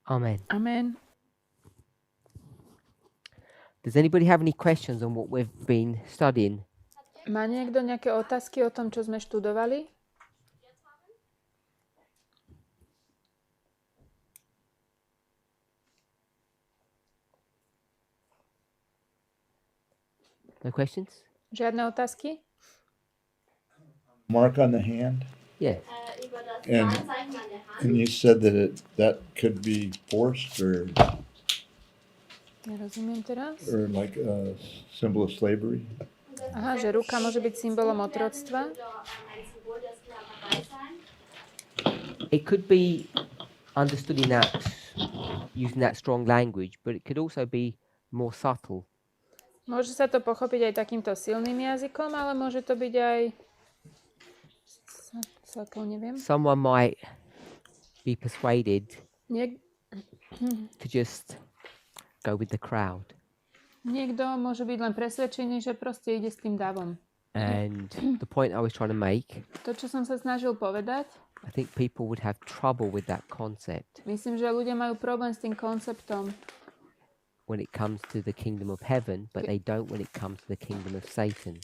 Amen. Amen. Does anybody have any questions on what we've been studying? Má niekto nejaké otázky o tom, čo sme študovali? No questions? Žiadne otázky? Mark on the hand, Yeah. Über das And- Wahrzeichen an der Hand. and you said that could be forced Nerozumiem teraz. or like a symbol of slavery. Aha, že ruka môže byť symbolom otroctva. Ein Symbol der Sklaverei sein. It could be understood in that, using that strong language, but it could also be more subtle. Môže sa to pochopiť aj takýmto silným jazykom, ale môže to byť aj... Celkom neviem. Someone might be persuaded to just go with the crowd. Niekto môže byť len presvedčený, že proste ide s tým davom. And the point I was trying to make, To, čo som sa snažil povedať, I think people would have trouble with that concept myslím, že ľudia majú problém s tým konceptom, when it comes to the kingdom of heaven, but they don't when it comes to the kingdom of Satan.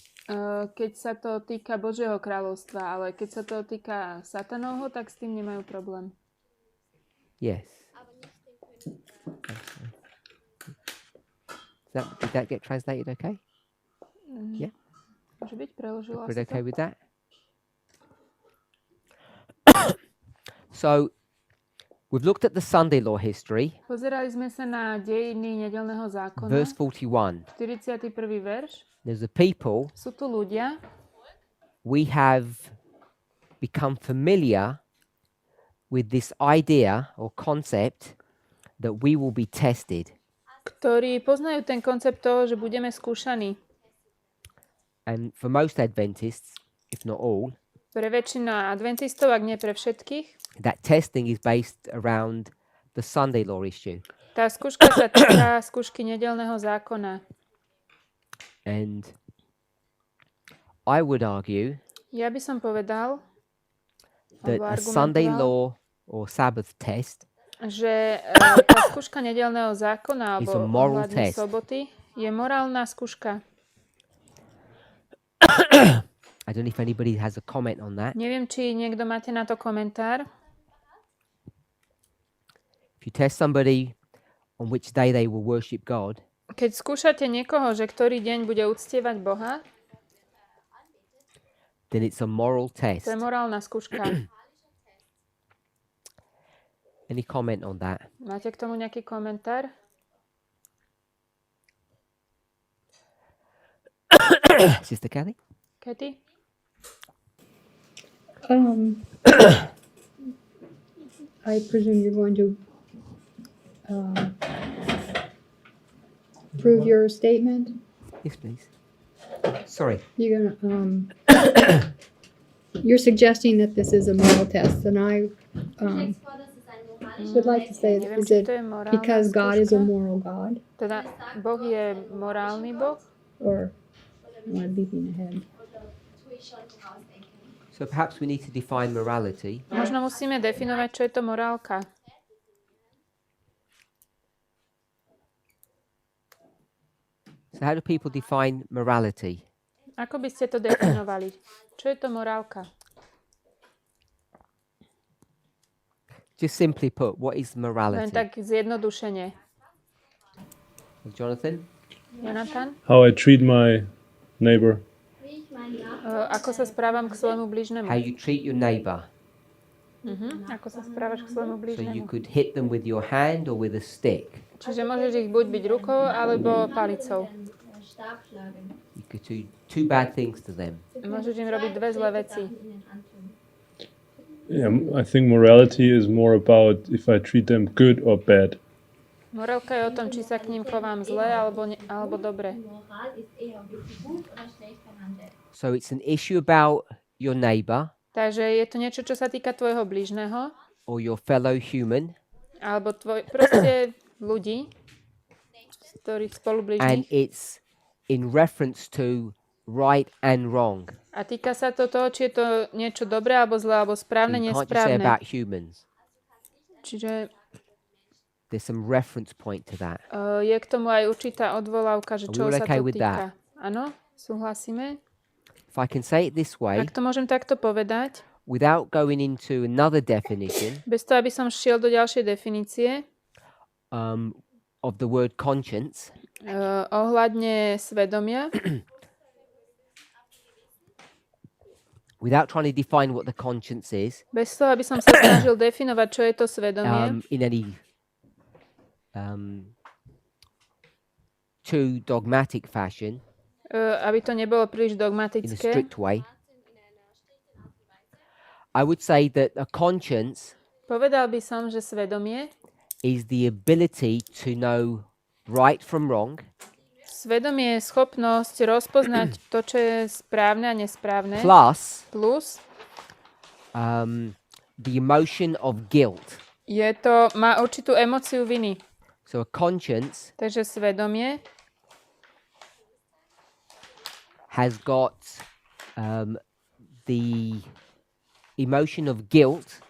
keď sa to týka Božieho kráľovstva, ale keď sa to týka Satanovho, tak s tým nemajú problém. Yes. Did that get translated okay? Yeah. Môže byť, preložila Everybody sa okay to. with that? So, we've looked at the Sunday law history, Pozerali sme sa na dejiny nedeľného zákona. verse 41. 41. verš. There's a people, Sú tu ľudia, we have become familiar with this idea or concept that we will be tested. ktorí poznajú ten koncept toho, že budeme skúšaní. And for most Adventists, if not all, Pre väčšina adventistov, ak nie pre všetkých, that testing is based around the Sunday law issue. tá skúška sa týka skúšky nedeľného zákona. And I would argue Ja by som povedal, that alebo a Sunday argumentoval, law or Sabbath test že tá skúška nedeľného zákona Is alebo a moral ohľadne test. soboty je morálna skúška. I don't know if anybody has a comment on that. Neviem, či niekto máte na to komentár. If you test somebody on which day they will worship God, Keď skúšate niekoho, že ktorý deň bude uctievať Boha, then it's a moral test. to je morálna skúška. Any comment on that? Máte k tomu nejaký komentár? Sister Kathy? Katy? I presume you're going to prove your statement. Yes, please. Sorry. You're gonna you're suggesting that this is a moral test, and I would like to say, Neviem, is či it to je morálna because God is a skúška? moral God, Teda Boh je morálny Boh? or am I leaping ahead? So perhaps we need to define morality. Možno musíme definovať, čo je to morálka. So how do people define morality? Ako by ste to definovali? Čo je to morálka? Just simply put, what is Len morality? tak zjednodušene. Jonathan? Jonathan? How I treat my neighbor. Ako sa správam k svojmu blížnemu? How you treat your neighbor. Ako sa správaš k svojmu So you blížnemu? could hit them with your hand or with a stick. Čiže môžeš ich buď byť rukou, alebo palicou. You could do two bad things to them. Môžeš im robiť dve zlé veci. Yeah, I think morality is more about if I treat them good or bad. Morálka je o tom, či sa k ním chovám zle, alebo dobre. So it's an issue about your neighbor Takže je to niečo, čo sa týka tvojho blížneho, or your fellow human, alebo proste ľudí, ktorých and spolublížnych. it's in reference to right and wrong. A týka sa to toho, či je to niečo dobré, alebo zlé, alebo správne, You can't just say nesprávne. about humans. Čiže there's some reference point to that. Je k tomu aj určitá odvolávka, že Are we čo all sa okay to with týka. Áno, súhlasíme. If I can say it this way, Ak to môžem takto povedať, without going into another definition bez toho, aby som šiel do ďalšej definície, of the word conscience, ohľadne svedomia, without trying to define what the conscience is bez toho, aby som sa snažil definovať, čo je to svedomie, in any too dogmatic fashion, aby to nebolo príliš in a dogmatické, strict way, I would say that a conscience povedal by som, že svedomie, is the ability to know right from wrong, svedomie je schopnosť rozpoznať to, čo je správne a nesprávne, plus plus the emotion of guilt. má určitú emóciu viny. So a conscience Takže svedomie has got the emotion of guilt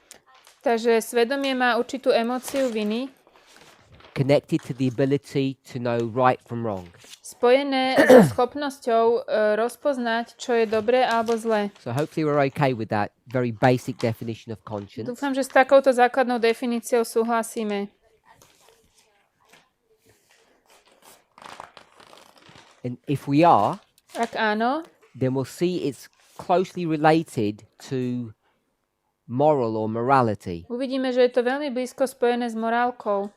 Takže svedomie má určitú emóciu viny, connected to the ability to know right from wrong. spojené so schopnosťou rozpoznať, čo je dobré alebo zlé. So hopefully we're okay with that very basic definition of conscience. Dúfam, že s takouto základnou definíciou súhlasíme. And if we are, Ak áno, then we'll see it's closely related to moral or morality, uvidíme, že je to veľmi blízko spojené s morálkou,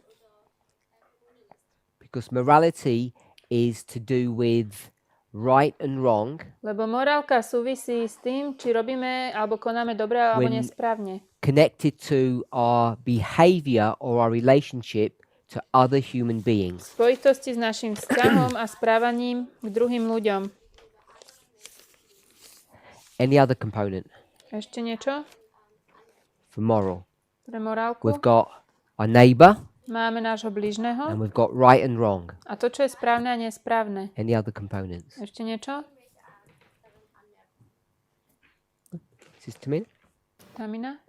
because morality is to do with right and wrong, lebo morálka súvisí s tým, či robíme alebo konáme dobre alebo When- nesprávne. connected to our behavior or our relationship to other human beings. V spojitosti s našim vzťahom a správaním k druhým ľuďom. Any other component Ešte niečo for moral? pre morálku? We've got our neighbour Máme nášho and blížneho we've got right and wrong. a to, čo je správne a nesprávne. Any other components? Ešte niečo? Sister Min? Tamina?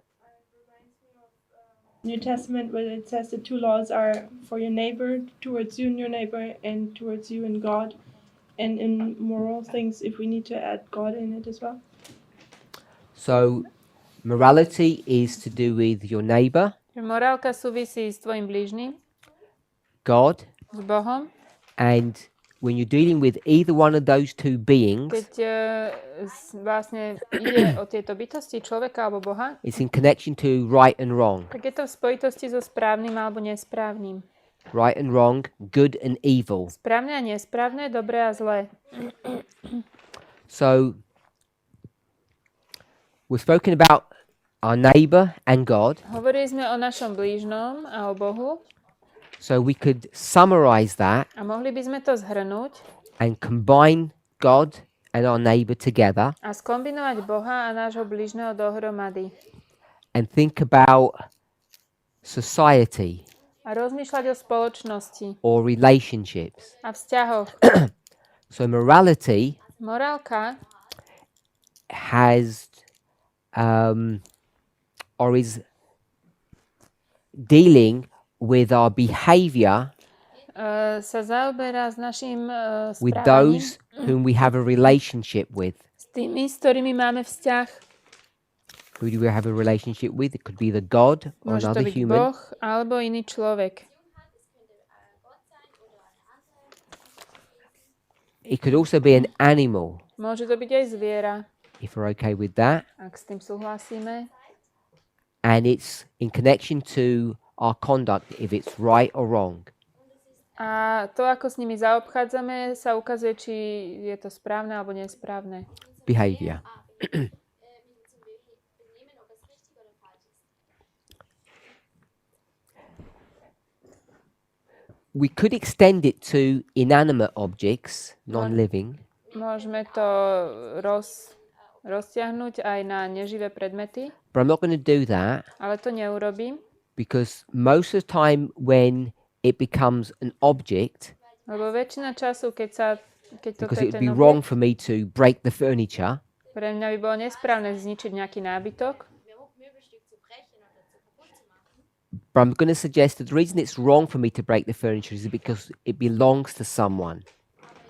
New Testament where it says the two laws are for your neighbor, towards you and your neighbor, and towards you and God. And in moral things, if we need to add God in it as well. So morality is to do with your neighbour, Morálka súvisí s tvojim blížnym, God, s Bohom. and when you're dealing with either one of those two beings, Keď vlastne ide o tieto bytosti, človeka alebo Boha, it's in connection to right and wrong. tak je to v spojitosti so správnym alebo nesprávnym. Right and wrong, good and evil. Správne a nesprávne, dobré a zlé. So we've spoken about our neighbour and God. Hovorili sme o našom blížnom a o Bohu So we could summarize that a mohli by sme to zhrnúť and combine God and our neighbour together a skombinovať Boha a nášho blížneho dohromady. and think about society A rozmýšľať o spoločnosti or relationships. a vzťahoch. So morality Morálka has or is dealing with our behavior sa zaoberá s našim with správaním, those whom we have a relationship with. s tými, s ktorými máme vzťah. Who do we have a relationship with? It could be the God or Môže to another byť human. Boh alebo iný človek. It could also be an animal, Môže to byť aj zviera, if we're okay with that. ak s tým súhlasíme. And it's in connection to our conduct, if it's right or wrong. A to, ako s nimi zaobchádzame, sa ukazuje, či je to správne alebo nesprávne. Behavior. We could extend it to inanimate objects, non-living, Môžeme to roztiahnuť aj na neživé predmety, but I'm not going to do that ale to neurobím, because most of the time when it becomes an object, lebo väčšina času, keď toto because je it would ten be wrong objekt, for me to break the furniture, pre mňa by bolo nesprávne zničiť nejaký nábytok, But I'm going to suggest that the reason it's wrong for me to break the furniture is because it belongs to someone.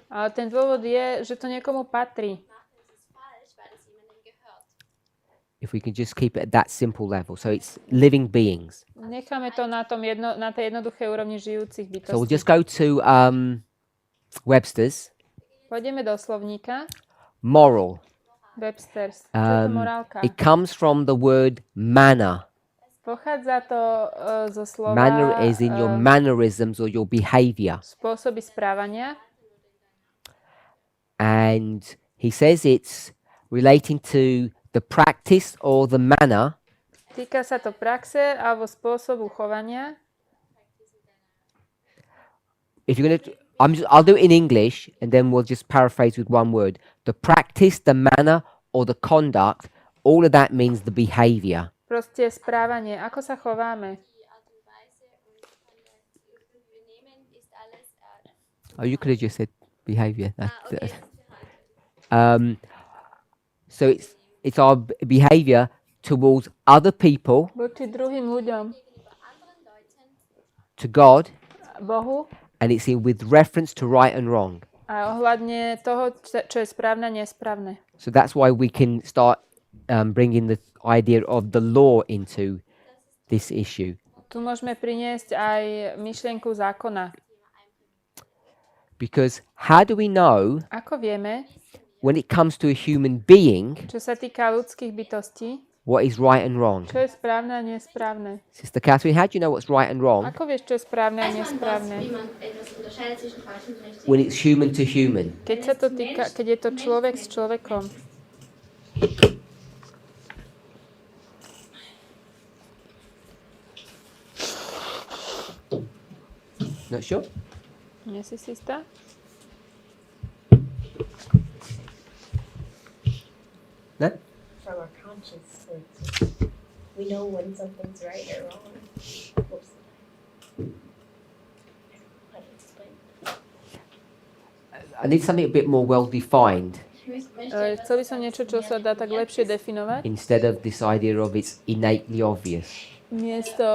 Ale ten dôvod je, že to niekomu patrí. Es ist falsch, weil es jemandem gehört. If we can just keep it at that simple level. So it's living beings. Necháme to na tej jednoduchej úrovni žijúcich So we'll bytostí. just go to Webster's. Pôjdeme do slovníka. Moral. Webster's. Čo je to morálka? It comes from the word manner. Pochádza to zo slova Manner is in your mannerisms or your behavior. spôsoby správania. And he says it's relating to the practice or the manner Týka sa to praxe alebo spôsobu chovania. if you're going to I'll do it in English and then we'll just paraphrase with one word. The practice, the manner or the conduct, all of that means the behavior. Proste správanie. Ako sa chováme? Die Art und Weise und wir nehmen ist alles. Oh, you could have just said behavior. Okay. So it's our behavior towards other people, Voči druhým ľuďom. Gegenüber anderen Leuten to God, Bohu and it's with reference to right and wrong. a ohľadne toho, čo je správne a nesprávne. So that's why we can start bringing the idea of the law into this issue. Tu môžeme priniesť aj myšlienku zákona. Because how do we know Ako vieme, when it comes to a human being čo sa týka ľudských bytostí, what is right and wrong? čo je správne a nesprávne? Sister Catherine, how do you know what's right and wrong Ako vieš, čo je správne a weiß man das, nesprávne? wie man etwas unterscheidet zwischen falsch und richtig? when it's human to human? Keď sa to týka, keď je to človek s človekom. Not sure? Nie si si istá? No? From our conscience, like, we know when something's right or wrong. Oops. How to explain? I need something a bit more well defined Chcel by som niečo, čo sa dá tak lepšie definovať. instead of this idea of it's innately obvious. Miesto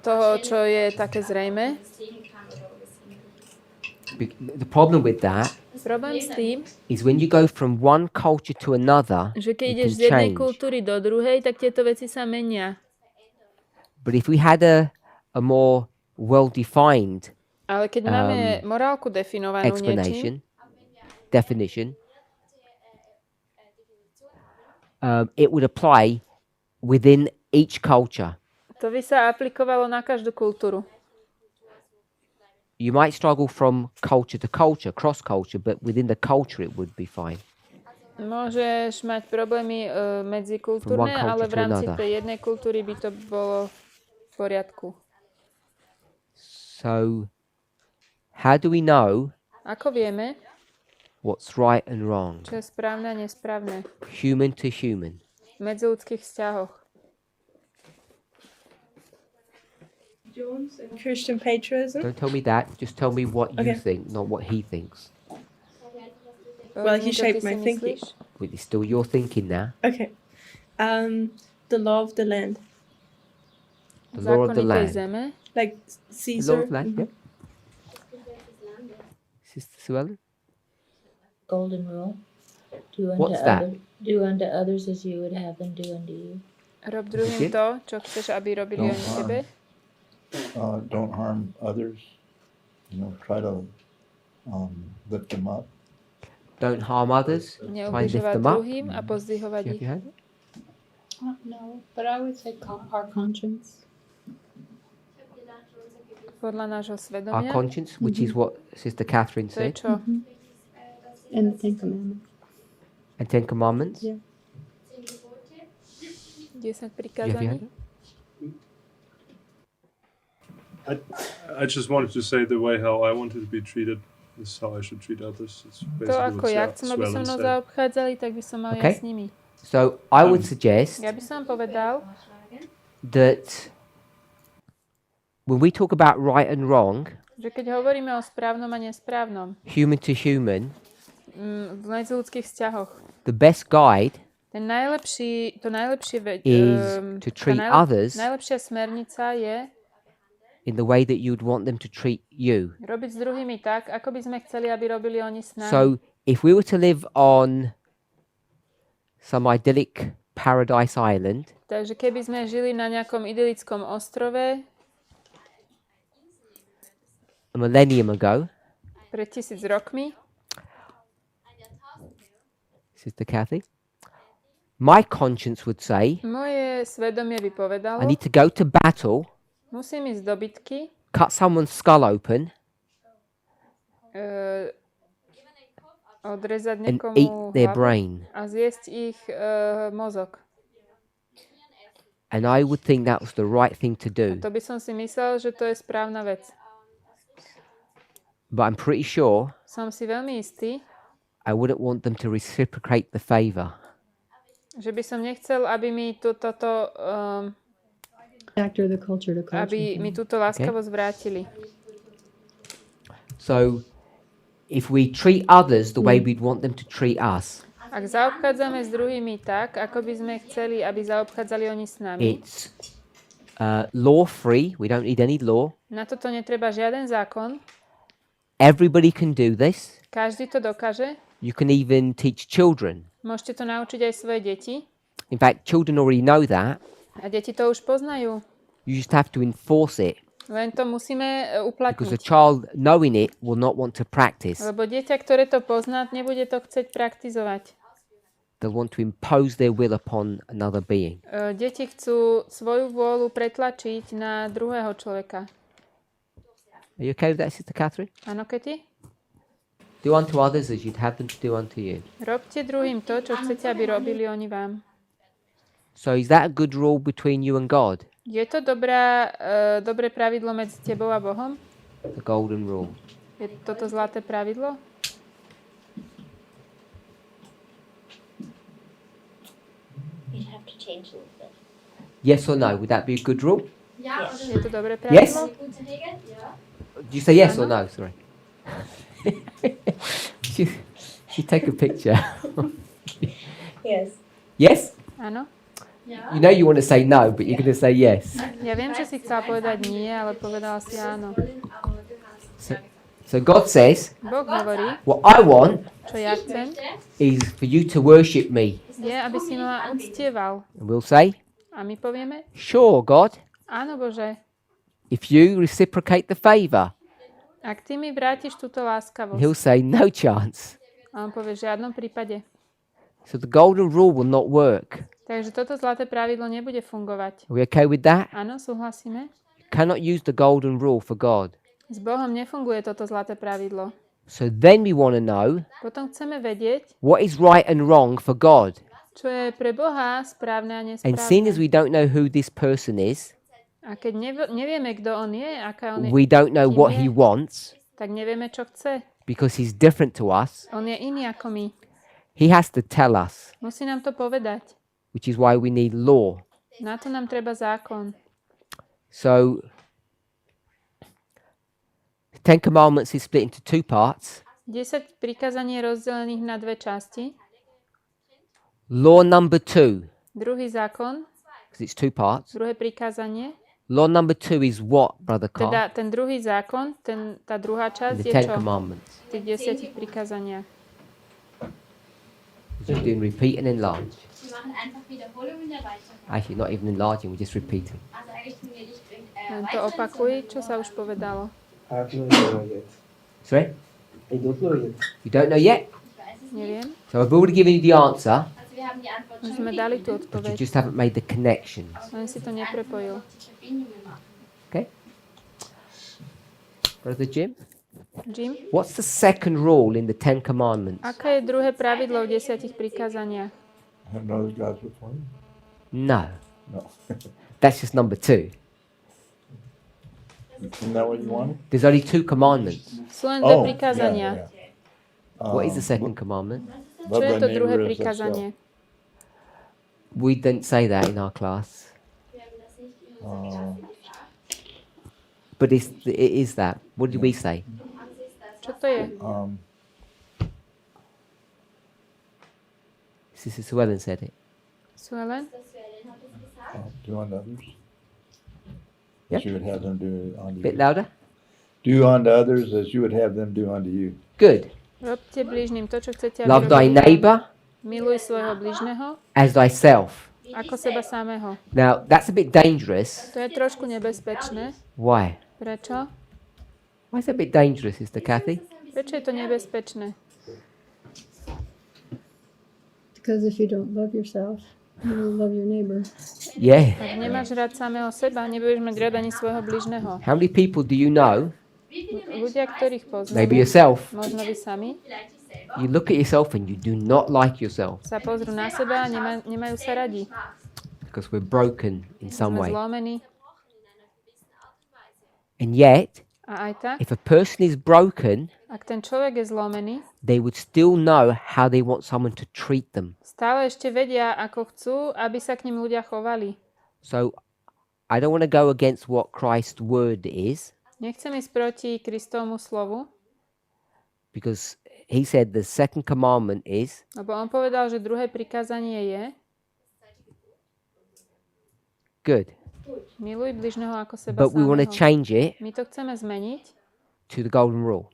toho, čo je také zrejme. Sehen kann oder übersehen wird. The problem with that Problém s tým, is when you go from one culture to another, že keď it ideš can z jednej change. kultúry do druhej, tak tieto veci sa menia. But if we had a more well-defined Ale keď máme morálku definovanú niečím, definition, it would apply within each culture. to by sa aplikovalo na každú kultúru. You might struggle from culture to culture, cross-culture, but within the culture it would be fine. Môžeš mať problémy medzikultúrne, From one culture ale v to rámci another. tej jednej kultúry by to bolo v poriadku. So, how do we know Ako vieme, what's right and wrong? čo je správne a nesprávne Human to human. v medziludských vzťahoch? Jones and Christian patriotism. Don't tell me that. Just tell me what you Okay. think, not what he thinks. Well, he Niečo, shaped ty si my thinking. myslíš? Well, it's still your thinking now. Okay. The law of the land, The law of the Zákony tej land. zeme. like The law Caesar. of the land. Yeah. Sister Sue Ellen? Golden rule. Do unto What's that? do unto others as you would have them do unto you. Rob druhým Okay. to, čo chceš, aby robili Don't oni harm. tebe. Don't harm others. Try to lift them up. Don't harm others. Try and lift Neubližovať them up. druhým a pozdvihovať Have ich. you heard it? No, but I would say our conscience. Podľa nášho Our svedomia. conscience, which is what Sister Catherine To je said, čo? And the Ten Commandments. and Ten Commandments. Yeah. 10 Have you heard prikázaní. it? I just wanted to say the way how I wanted to be treated is how I should treat others. It's To, basically ako what ja chcem, aby so Swellen mnou said. zaobchádzali, tak by som mal ja Okay. s nimi. So I would suggest Ja by som povedal, that when we talk about right and wrong, že keď hovoríme o správnom a nesprávnom human to human, v medziludských vzťahoch, the best guide to najlepšie is to treat others najlepšia smernica je in the way that you'd want them to treat you. Robiť s druhými tak, ako by sme chceli, aby robili oni s nami. So if we were to live on some idyllic paradise island, Takže keby sme žili na nejakom idylickom ostrove a millennium ago, pred 1000 rokmi, Sister Kathy, my conscience would say, moje svedomie by povedalo, I need to go to battle, musím ísť do bitky, cut someone's skull open, odrezať and niekomu eat their hlavu brain. a zjesť ich mozog. And I would think that was the right thing to do. To by som si myslel, že to je správna vec. But I'm pretty sure Som si veľmi istý, I wouldn't want them to reciprocate the favor. že by som nechcel, aby mi toto Factor the culture to culture. aby mi túto láskavosť vrátili. So if we treat others the way we'd want them to treat us, Ak zaobchádzame s druhými tak, ako by sme chceli, aby zaobchádzali oni s nami, it's law free. We don't need any law. na toto netreba žiaden zákon, Everybody can do this. každý to dokáže, You can even teach children. môžete to naučiť aj svoje deti In fact, children already know that. a deti to už poznajú. You just have to enforce it. Len to musíme Because a uplatniť. child knowing it will not want to practice. Lebo dieťa, ktoré to pozná, nebude to chcieť praktizovať. They'll want to impose their will upon another being. Deti chcú svoju vôľu pretlačiť na druhého človeka. Are you okay with that, Sister Catherine? Áno, Kety? Do unto others as you'd have them to do unto you. Robte druhým to, čo chcete, aby robili oni vám. So is that a good rule between you and God? Je to dobré pravidlo medzi tebou a Bohom? The golden rule. Je toto zlaté pravidlo? You'd have to change a little bit. Yes or no? Would that be a good rule? Ja, Yes. oder Je to dobré Yes? pravidlo? eine gute Regel? Ja. Do you say yes or no? Sorry. she take a picture. Yes. Yes? Áno? Ja. You know you want to say no, but you're going to say yes. Ja viem, že si chcela povedať nie, ale povedala si áno. Aber du hast es So God says, Boh hovorí, what I want čo ja chcem, is for you to worship me. je, aby si ma uctieval. And we'll say, A my povieme, sure, God, áno Bože, if you reciprocate the favor. ak ty mi vrátiš túto And láskavosť. he'll say, no chance. A on povie, v žiadnom prípade. So the golden rule will not work. Takže toto zlaté pravidlo nebude fungovať. Are we okay with that? Áno, súhlasíme? You cannot use the golden rule for God. S Bohom nefunguje toto zlaté pravidlo. So then we want to know Potom chceme vedieť, what is right and wrong for God. čo je pre Boha správne a And seeing as nesprávne. we don't know who this person is, A keď nevieme, kto on je, aká on je, we don't know kým what je, he wants tak nevieme, čo chce. because he's different to us. On je iný ako my. He has to tell us, Musí nám to povedať. which is why we need law. Na to nám treba zákon. So, the Ten Commandments is split into two parts. 10 prikázaní je rozdelených na dve časti. Law number 2, Druhý zákon, because it's two parts. druhé prikázanie, Law number 2 is what, Brother Carl? teda ten druhý zákon, tá druhá časť The je Ten čo? Commandments. V tých 10 prikázaniach. We're just doing repeat and enlarge. Wir machen einfach Wiederholungen der Weitergabe. Actually, not even enlarging, we're just repeating. Also eigentlich tun wir nicht Len to opakuj, čo sa už povedalo. I don't know yet. Sorry? I don't know yet. You don't know yet? Ich weiß es nicht. Neviem. So I've already given you the answer, Also wir haben die Antwort Už schon sme dali tú but you odpoveď, just haven't made the connections. len si to neprepojil. Die Verbindungen machen. Okay? Brother Jim? Jim, What's the second rule in the Ten Commandments? aké je druhé pravidlo v 10 prikázaniach? Have no other gods before me? No. No. That's just number 2. Isn't that what you wanted? There's only 2 commandments. Sú len dve prikázania. What is the second commandment? Čo je to druhé prikázanie? We didn't say that in our class. Wir haben das nicht in unserer Klasse gefragt. But it is that. What did we say? Haben Sie es das? Čo to je? Sister Suellen said it. Suelen? Das Suellen hat es gesagt. Do unto others. as you would have them do unto Bit you. louder. Do unto others as you would have them do unto you. Good. Robte blížnym to, čo chcete, aby Love thy robili vám. neighbor Miluj svojho blížneho as thyself. ako seba samého. Now, that's a bit dangerous. To je trošku nebezpečné. Why? Prečo? Why is that a bit dangerous, Sister Kathy? Prečo je to nebezpečné? Because if you don't love yourself, you don't love your neighbor. Yeah. Ak nemáš rád samého seba, nebudeš mať rád ani svojho blížneho. How many people do you know, Ľudia, ktorých maybe poznáme, yourself, možno vy sami, you look at yourself and you do not like yourself sa pozrú na seba a nemajú sa radi. because we're broken in some Sme way. zlomení. And yet, A aj tak, if a person is broken, ak ten človek je zlomený, they would still know how they want someone to treat them. stále ešte vedia, ako chcú, aby sa k ním ľudia chovali. So I don't want to go against what Christ's word is, Nechcem ísť proti Kristovmu slovu, because he said the second commandment is, lebo on povedal, že druhé prikázanie je good, miluj bližného ako seba but we want to samého. change it My to chceme zmeniť. to the golden rule.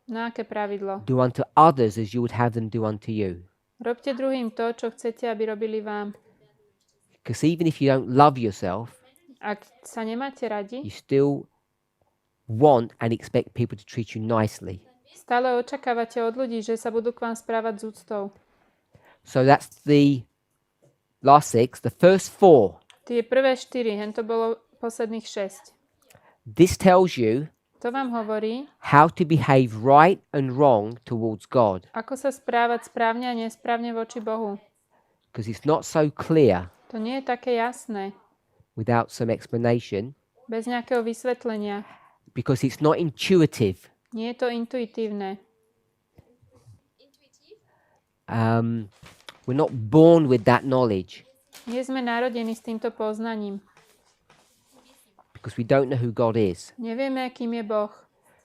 Na aké pravidlo? Do unto others as you would have them do unto you. Robte druhým to, čo chcete, aby robili vám. Because even if you don't love yourself, Ak sa nemáte radi, you still want and expect people to treat you nicely. stále očakávate od ľudí, že sa budú k vám správať s úctou. So that's the last 6. The first 4. Tie prvé 4, hen to bolo posledných 6. This tells you To vám hovorí, how to behave right and wrong towards God. ako sa správať správne a nesprávne voči Bohu. Because it's not so clear To nie je také jasné, without some explanation. bez nejakého vysvetlenia. Because it's not intuitive. Nie je to intuitívne. We're not born with that knowledge. Nie sme narodení s týmto poznaním. Because we don't know who God is. Nevieme, akým je Boh.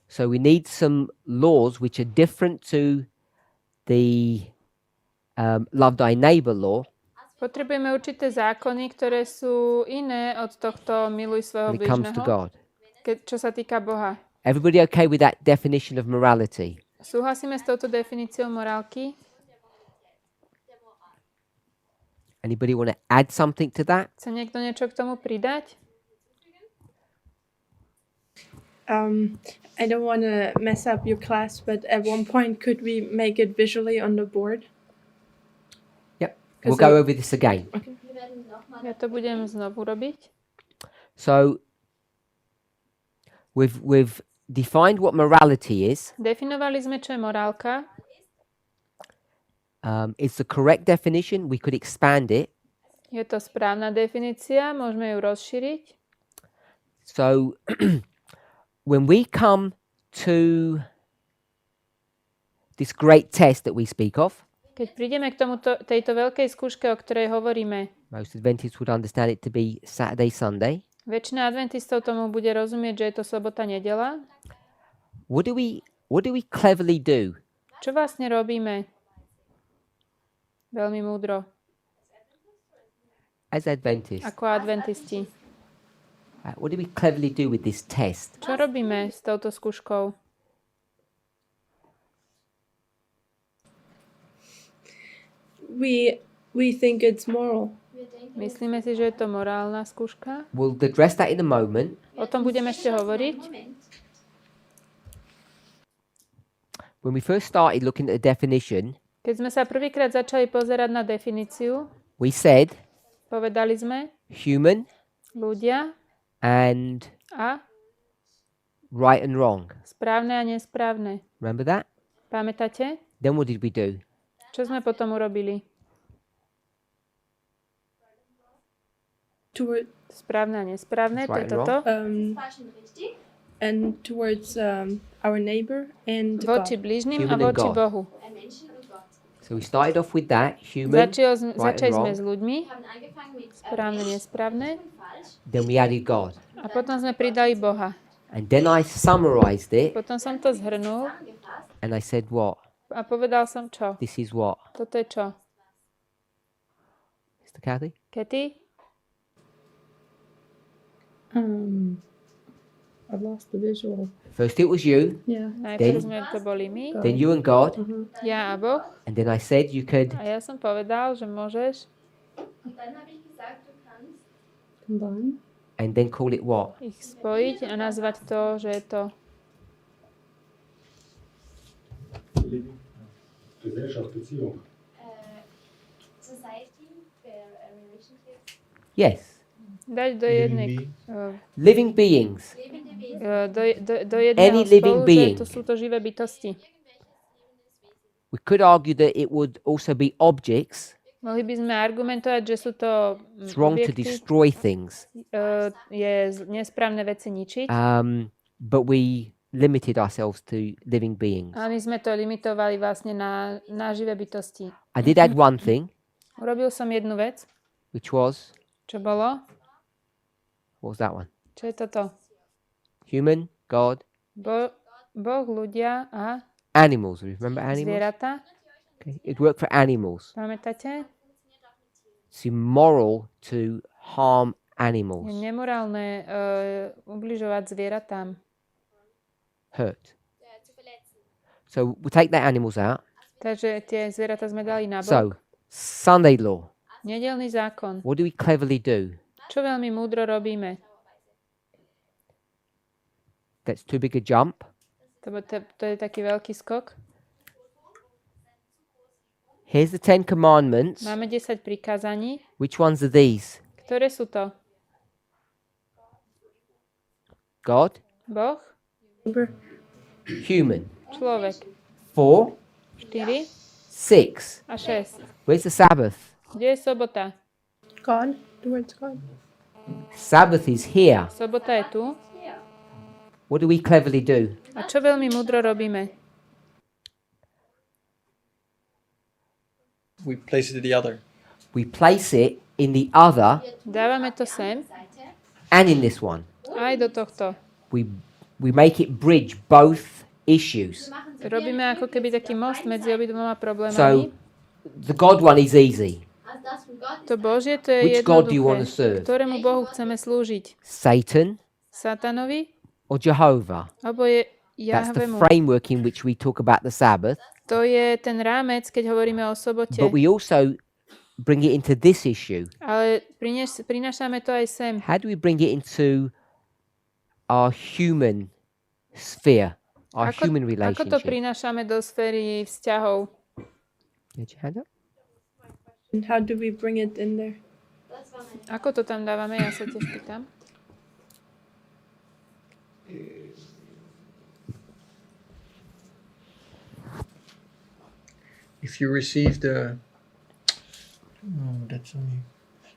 So we need some laws which are different to the love thy neighbor law Potrebujeme určité zákony, ktoré sú iné od tohto miluj svojho when it comes to blížneho, God. čo sa týka Boha. Everybody okay with that definition of morality? Súhlasíme s touto definíciou morálky? Anybody want to add something to that? Chce niekto niečo k tomu pridať? I don't want to mess up your class, but at one point, could we make it visually on the board? Yep. We'll go over this again. Ja to budem znovu robiť. So we've defined what morality is. Definovali sme, čo je morálka. It's the correct definition. We could expand it. Je to správna definícia, môžeme ju rozšíriť. So when we come to this great test that we speak of, Keď prídeme k tejto veľkej skúške, o ktorej hovoríme, most Adventists would understand it to be Saturday, Sunday. väčšina adventistov tomu bude rozumieť, že je to sobota, nedeľa. What do we cleverly do? Čo vlastne robíme? Veľmi múdro. As Adventists, Ako adventisti. what do we cleverly do with this test? Čo robíme s touto skúškou? We think it's moral. Myslíme si, že je to morálna skúška? We'll address that in a moment. O tom budeme ešte hovoriť. When we first started looking at the definition, Keď sme sa prvýkrát začali pozerať na definíciu, we said povedali sme human ľudia and a right and wrong. správne a nesprávne. Remember that? Pamätáte? Then what did we do? Čo sme potom urobili? Správne a nesprávne, to je Right and toto. And towards our neighbor and Voči God. blížnym a Human and voči God. Bohu. So we started off with that, human, Začali sme wrong. s ľuďmi, správne, nesprávne, then we added God. a potom sme pridali Boha. And then I summarized it Potom som to zhrnul and I said what? a povedal som čo? This is what? Toto je čo? Mr. Kathy? Katy? I've lost the visual. First it was you, Yeah. Najprv Then- sme to boli my, then you and God, ja a Boh. and then I said you could A ja som povedal, že môžeš Und dann habe ich gesagt, du kannst Combine. and then call it what? ich spojiť a nazvať to, že je to Gesellschaft, Beziehung. Society, relationships, Yes. dať do jednej Living beings. lebende Wesen. do Any jedného living spolu, being. že to sú to živé bytosti. We could argue that it would also be objects. Mohli by sme argumentovať, že sú to It's wrong to objekty, destroy things. nesprávne veci ničiť. But we limited ourselves to living beings. A my sme to limitovali vlastne na živé bytosti. I did add one thing, Urobil som jednu vec, which was, čo bolo, what was that one? čo je toto? Human, God, Boh, ľudia a animals. Remember animals? zvieratá. Okay. It worked for animals. Pamätáte? It's immoral to harm Je animals, nemorálne ubližovať zvieratám. hurt. Zu verletzen. So we'll take the animals out. Takže tie zvieratá sme dali na So, bok. Sunday law. Nedelný zákon. What do we cleverly do? Čo veľmi múdro robíme? That's too big a jump. To je taký veľký skok. Here's the 10 commandments. Máme 10 prikázaní. Which ones are these? Ktoré sú to? God, Boh, human. človek. 4, 4 6. a 6. Where's the Sabbath? Kde je sobota? God, towards God. Sabbath is here. Sobota je tu. What do we cleverly do? A čo veľmi múdro robíme? We place it to the other. We place it in the other Dávame to sem, and in this one. aj do tohto. We make it bridge both issues. Robíme ako keby taký most medzi obidvoma problémami. So the God one is easy. Also das von Gott To Božie, to je Which God do you want to jednoduché. serve? Ktorému Bohu chceme slúžiť? Satan Satanovi? or Jehovah? Alebo je That's the Jahvemu? framework in which we talk about the Sabbath. To je ten rámec, keď hovoríme o sobote. But we also bring it into this issue. Ale prinášame to aj sem. How do we bring it into our human sphere, our human Ako to relationship? prinášame do sféry vzťahov? Did you hand up? And how do we bring it in there? das war mein Ako to tam dávame? Ja sa tiež pýtam. If you receive if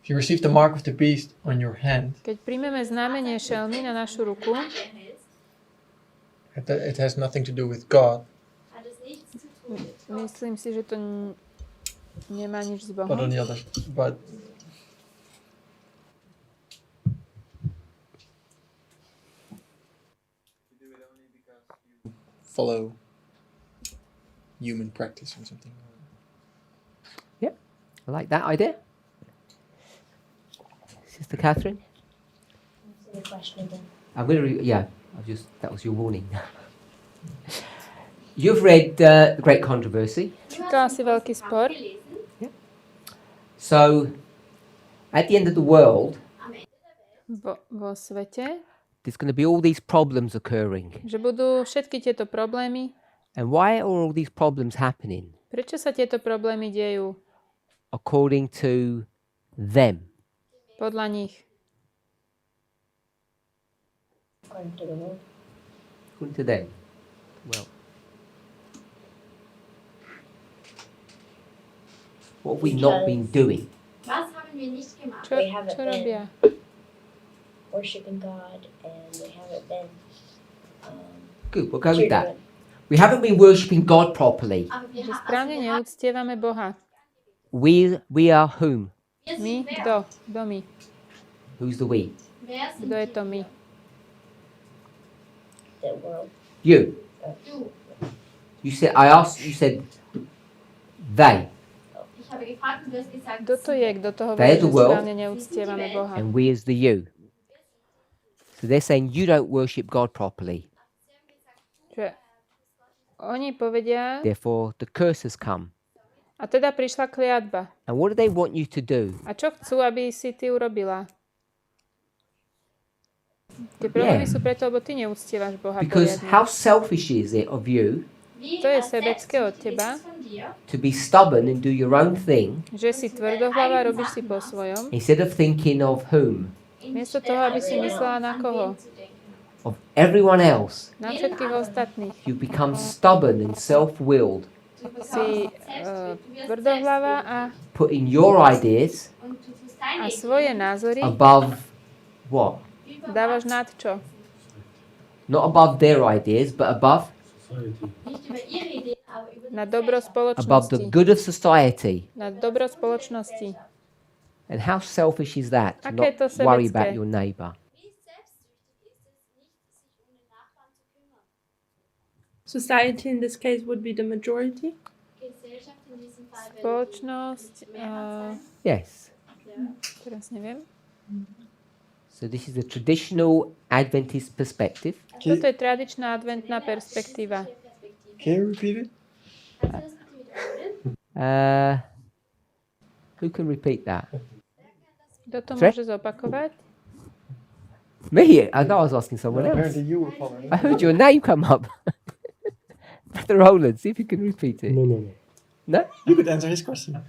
you receive the mark of the beast on your hand, Keď príjmeme znamenie šelmy na našu ruku, it has nothing to do with God, hat es nichts zu tun mit Gott. myslím si, že to nemá nič s but on Bohom. the other, but follow human practice or something. I like that idea. Sister Catherine? Answer your question again. I'm going to that was your warning. You've read The Great Controversy. To je asi veľký spor. Gelesen, So, at the end of the world, Vo svete, there's going to be all these problems occurring. že budú všetky tieto problémy. And why are all these problems happening? Prečo sa tieto problémy dejú? According to them. Podľa nich. According to the world. According to them. Well, what have we not been doing? was haben wir nicht gemacht? Čo, They haven't čo robia? Worshipping God, and they haven't been Good, we'll go with that. cheerful. We haven't been worshipping God properly. Aber wir, Že správne neúctievame Boha. We are whom? wir My? sind wer? Kto? Kto my? Who's the we? Wer sind Kto je die? to my? The world. You. Du. You said they. Ich habe gefragt und du hast gesagt, Kto to je? Kto to They hovorí, are the že world. správne neúctievame Boha? And we is the you. So they're saying you don't worship God properly. Že oni povedia, Therefore, the curse has come. a teda prišla kliatba. And what do they want you to do? A čo chcú, aby si ty urobila? Tie problémy sú preto, lebo ty neúctievaš Boha Because poriadne. how selfish is it of you To je sebecké od teba, to be stubborn and do your own thing že si tvrdohlava, robíš si po svojom, instead of thinking of whom? miesto toho, aby si myslela na koho? Of everyone else. Na všetkých ostatných. You become stubborn and self-willed, Si tvrdohlava a putting your ideas svoje názory above what? dávaš nad čo? Not above their ideas, but above Na dobro above the spoločnosti. good of society. Na dobro spoločnosti. And how selfish is that? To Aké je to not worry about sebecké? your neighbor. Society in this case would be the majority. Spoločnosť, Yes. teraz neviem. So this is the traditional Adventist perspective. Toto je tradičná adventná perspektíva. Can you repeat it? Who can repeat that? Kto to Sorry? môže zopakovať? Me? I know I was asking someone else. Apparently you were following. I heard your name come up. Brother Roland, see if you can repeat it. No. No? You could answer his question.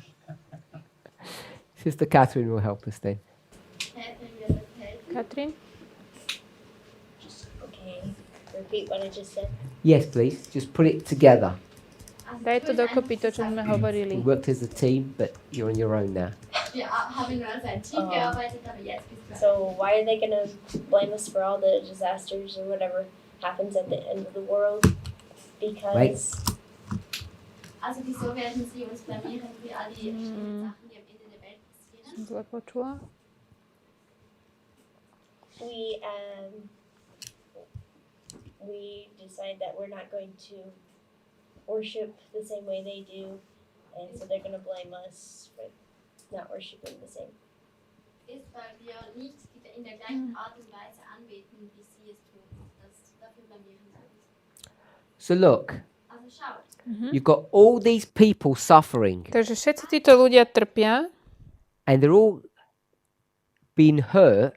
Sister Catherine will help us then. Katrin? Okay, repeat what I just said. Yes, please. Just put it together. Daj to dokopy, to, čo sme We hovorili. worked as a team, but you're on your own now. Wir haben nur als ein Team gearbeitet, aber jetzt ist es So why are they gonna blame us for all the disasters or whatever happens at the end of the world? Because Also wieso werden sie uns blamieren für all die schlimmen Sachen, die am Ende der Welt passieren? Zle počula? we decide that we're not going to worship the same way they do, and so they're gonna blame us for not worshiping the same. Ist, weil wir nicht in der gleichen Art und Weise anbeten, wie sie es tun. Dafür blamieren sie uns. So look, Also schaut, you've got all these people suffering, Takže všetci títo ľudia trpia and they're all being hurt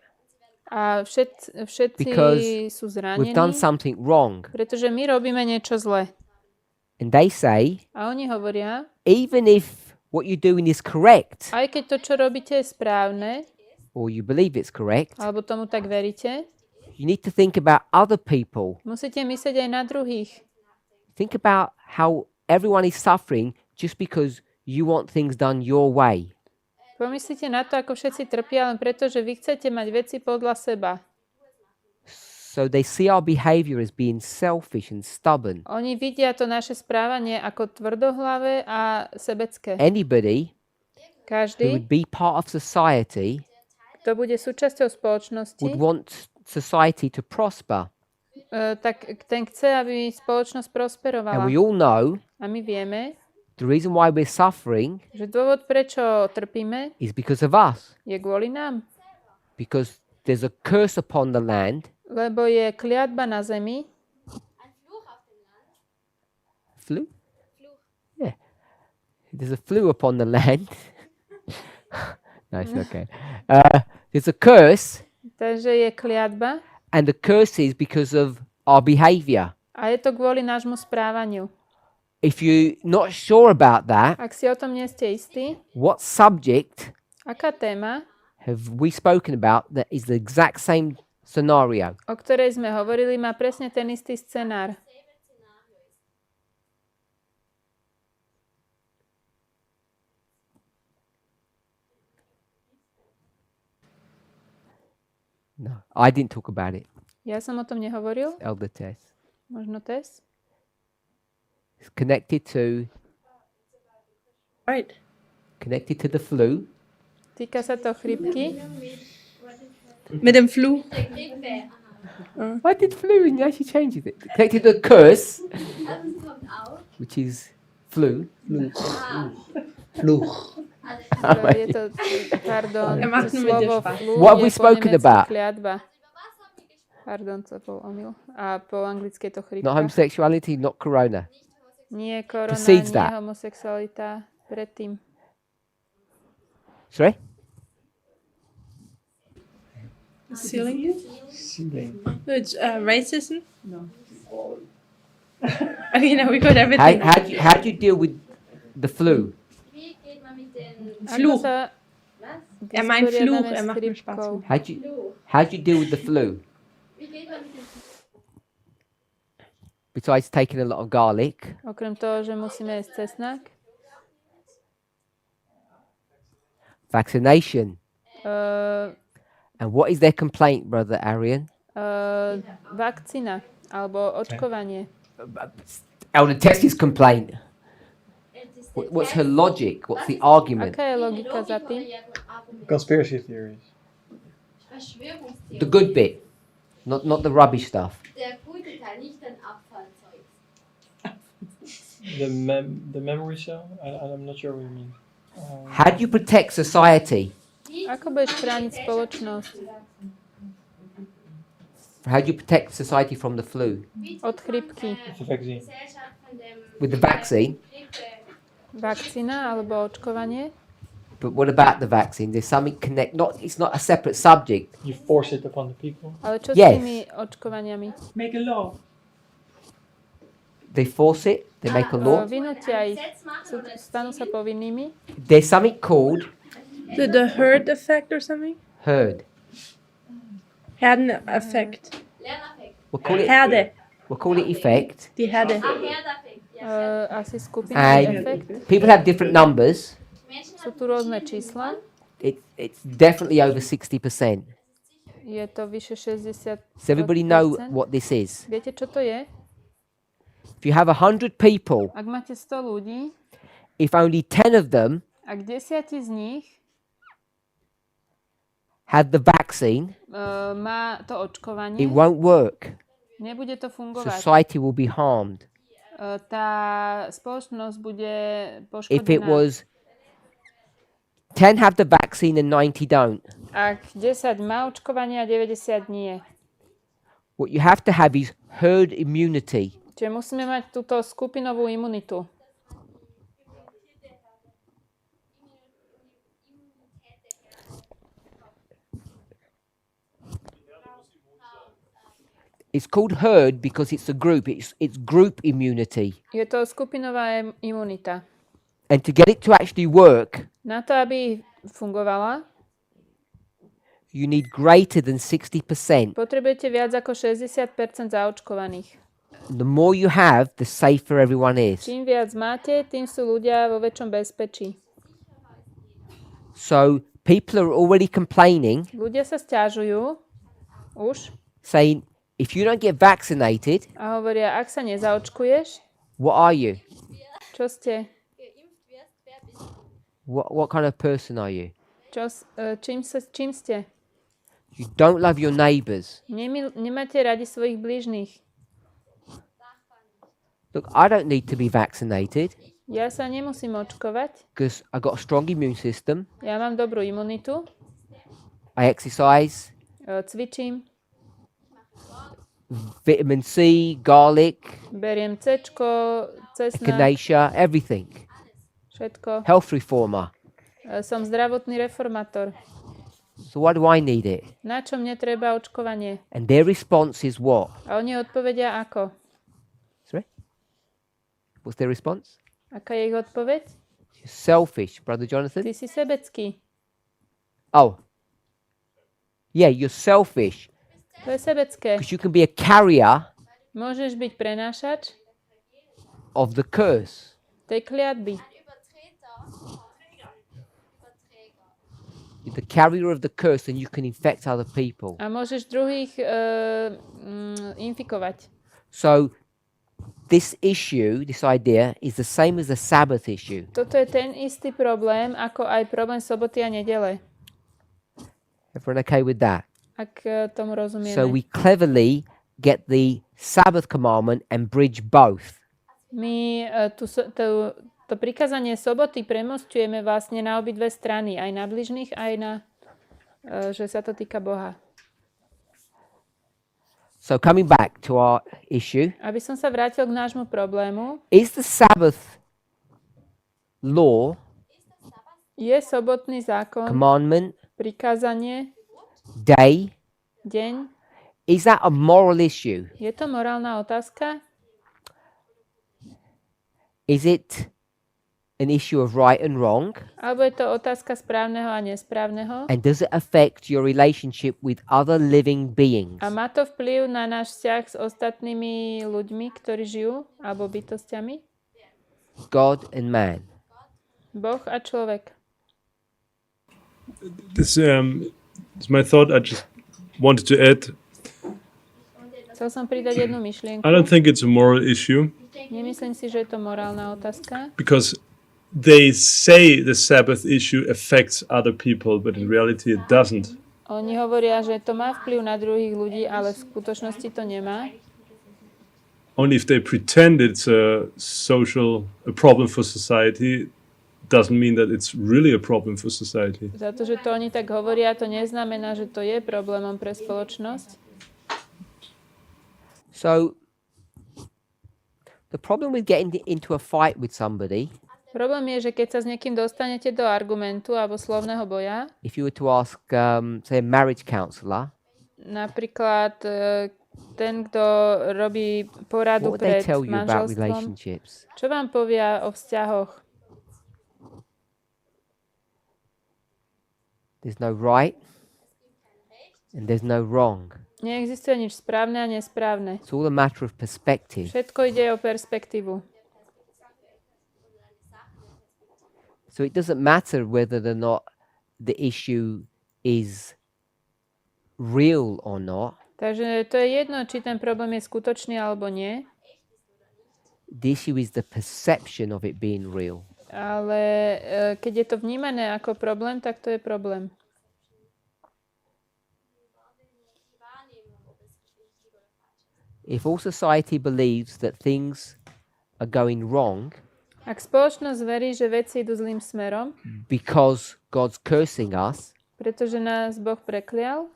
a všetci Because sú we've done zranení, something wrong. pretože my robíme niečo zle. And they say, A oni hovoria, even if what you're doing is correct, aj keď to, čo robíte, je správne, or you believe it's correct, alebo tomu tak veríte, you need to think about other people. musíte myslieť aj na druhých. Think about how everyone is suffering just because you want things done your way. Pomyslite na to, ako všetci trpia, len preto, že vy chcete mať veci podľa seba. So they see our behavior as being selfish and stubborn. Oni vidia to naše správanie ako tvrdohlavé a sebecké. Anybody who Každý, would be part of society kto bude súčasťou spoločnosti, would want society to prosper. tak ten chce, aby spoločnosť And prosperovala. we all know A my vieme, the reason why we're suffering že dôvod, prečo trpíme, is because of us. je kvôli nám. Because there's a curse upon the land. Lebo je kliatba na zemi, ein Fluch auf dem Land. Flu? Yeah. There's a flu upon the land. No, it's okay. There's a curse, takže je kliatba and the curse is because of our behavior. a je to kvôli nášmu správaniu. If you're not sure about that, Ak si o tom nie ste istí, what subject aká téma, have we spoken about that is the exact same scenario? o ktorej sme hovorili, má presne ten istý scenár. No, I didn't talk about it. Ja som o tom nehovoril, Elder Tess. možno Tess. It's connected to Right. the flu. Týka sa to chrypky. Mit dem Flu. Der Grippe. I did flu and now she changes it. Connected to the curse, Also es kommt auch. which is flu. Fluch. Je to, pardon, macht to nur mit dir slovo Spaß. flu What have je we po spoken nemecky about? kliatba. Über was haben wir gesprochen? Pardon, to bol omyl. A po anglicky je to chrípka. Not homosexuality, not corona. Nie korona, Precedes nie that. homosexualita. Predtým. Sorry? Ceiling? Ceiling. It's racism? No. Okay, now we got everything. How do you deal with the flu? Wie geht man mit den Fluch. Ako sa Er meint Fluch, vysporiadame er s macht mir chrípkou? Spaß. How do you deal with the flu? Wie geht man mit den Besides taking a lot of garlic, Okrem toho, že musíme jesť cesnak. vaccination. Uh, And what is their complaint, Brother Arian? vakcína alebo očkovanie. Elder Tess's complaint. What's her logic? What's the argument? Aká je logika za tým? Conspiracy theories. The good bit, not the rubbish stuff. Der gute Teil, nicht ein Abfallzeug. The memory cell? I'm not sure what you mean. How do you protect society? Ako budeš chrániť spoločnosť How do you protect society from the flu? od chrípky? It's a vaccine. With the vaccine? Vakcína alebo očkovanie? But what about the vaccine? There's something it's not a separate subject. You force it upon the people. Ale čo s Yes. tými očkovaniami? Make a law. They force it, they make a law. Vynútia ich. Stanú sa povinnými. There's something called The herd effect or something? herd. Herden effect. We'll call it Herde. effect. Die Herde. Asi skupinový efekt. People have different numbers. Sú tu rôzne čísla. It's definitely over 60%. Je to vyše 60%. Does everybody know what this is? Viete, čo to je? If you have 100 people, Ak máte 100 ľudí, if only 10 of them ak 10 z nich have the vaccine, má to očkovanie, it won't work. nebude to fungovať. Society will be harmed. Tá spoločnosť bude If it poškodená. was 10 have the vaccine and 90 don't, Ak 10 má očkovanie a 90 nie. what you have to have is herd immunity. Čiže musíme mať túto skupinovú imunitu. It's called herd because it's a group. It's group immunity. Je to skupinová imunita. And to get it to actually work, Na to, aby fungovala, you need greater than 60%. potrebujete viac ako 60% zaočkovaných. The more you have, the safer everyone is. Čím viac máte, tým sú ľudia vo väčšom bezpečí. So people are already complaining, Ľudia sa sťažujú už saying, if you don't get vaccinated, a hovoria, ak sa nezaočkuješ, what are you? čo ste? What kind of person are you? Čím ste? You don't love your neighbours. Nemáte radi svojich blížnych. Look, I don't need to be vaccinated Ja sa nemusím očkovať. because I've got a strong immune system. Ja mám dobrú imunitu. I exercise, Cvičím. vitamin C, garlic, Beriem C-čko, cesnak, echinacea, everything. všetko. Health reformer. Som zdravotný reformátor. So why do I need it? Na čo mne treba očkovanie? And their response is what? A oni odpovedia ako? Sorry? What's their response? Aká je ich odpoveď? You're selfish, Brother Jonathan. Ty si sebecký. Oh. Yeah, you're selfish. To je sebecké. Because you can be a carrier Môžeš byť prenášač of the curse. tej kliatby. You're the carrier of the curse and you can infect other people. A môžeš druhých infikovať. So this issue, this idea, is the same as the Sabbath issue. Toto je ten istý problém, ako aj problém soboty a nedele. Everyone okay with that? Ak tomu rozumieme. So we cleverly get the Sabbath commandment and bridge both. My to prikázanie soboty premosťujeme vlastne na obidve strany, aj na bližných, aj na, že sa to týka Boha. So coming back to our issue, Aby som sa vrátil k nášmu problému, is the Sabbath law, je sobotný zákon, commandment, prikázanie, day, deň, is that a moral issue? je to morálna otázka? Is it an issue of right and wrong? Alebo je to otázka správneho a nesprávneho? And does it affect your relationship with other living beings? A má to vplyv na náš vzťah s ostatnými ľuďmi, ktorí žijú, alebo bytostiami? God and man. Boh a človek. This is my thought. I just wanted to add. Chcel som pridať jednu myšlienku. I don't think it's a moral issue Nemyslím si, že je to morálna otázka, because they say the Sabbath issue affects other people, but in reality it doesn't. Oni hovoria, že to má vplyv na druhých ľudí, ale v skutočnosti to nemá. Only if they pretend it's a problem for society, doesn't mean that it's really a problem for society. Za to, že to oni tak hovoria, to neznamená, že to je problémom pre spoločnosť. So the problem with getting into a fight with somebody, Problém je, že keď sa s niekým dostanete do argumentu alebo slovného boja, if you were to ask, say, a marriage counselor, napríklad ten, kto robí poradu what would they pred tell you about manželstvom, relationships? čo vám povia o vzťahoch? There's no right and there's no wrong. Neexistuje nič správne a nesprávne. It's all a matter of perspective. Všetko ide o perspektívu. So it doesn't matter whether or not the issue is real or not. Takže to je jedno, či ten problém je skutočný alebo nie, The issue is the perception of it being real. ale keď je to vnímané ako problém, tak to je problém. If all society believes that things are going wrong Ak spoločnosť verí, že veci idú zlým smerom, because God's cursing us, pretože nás Boh preklial,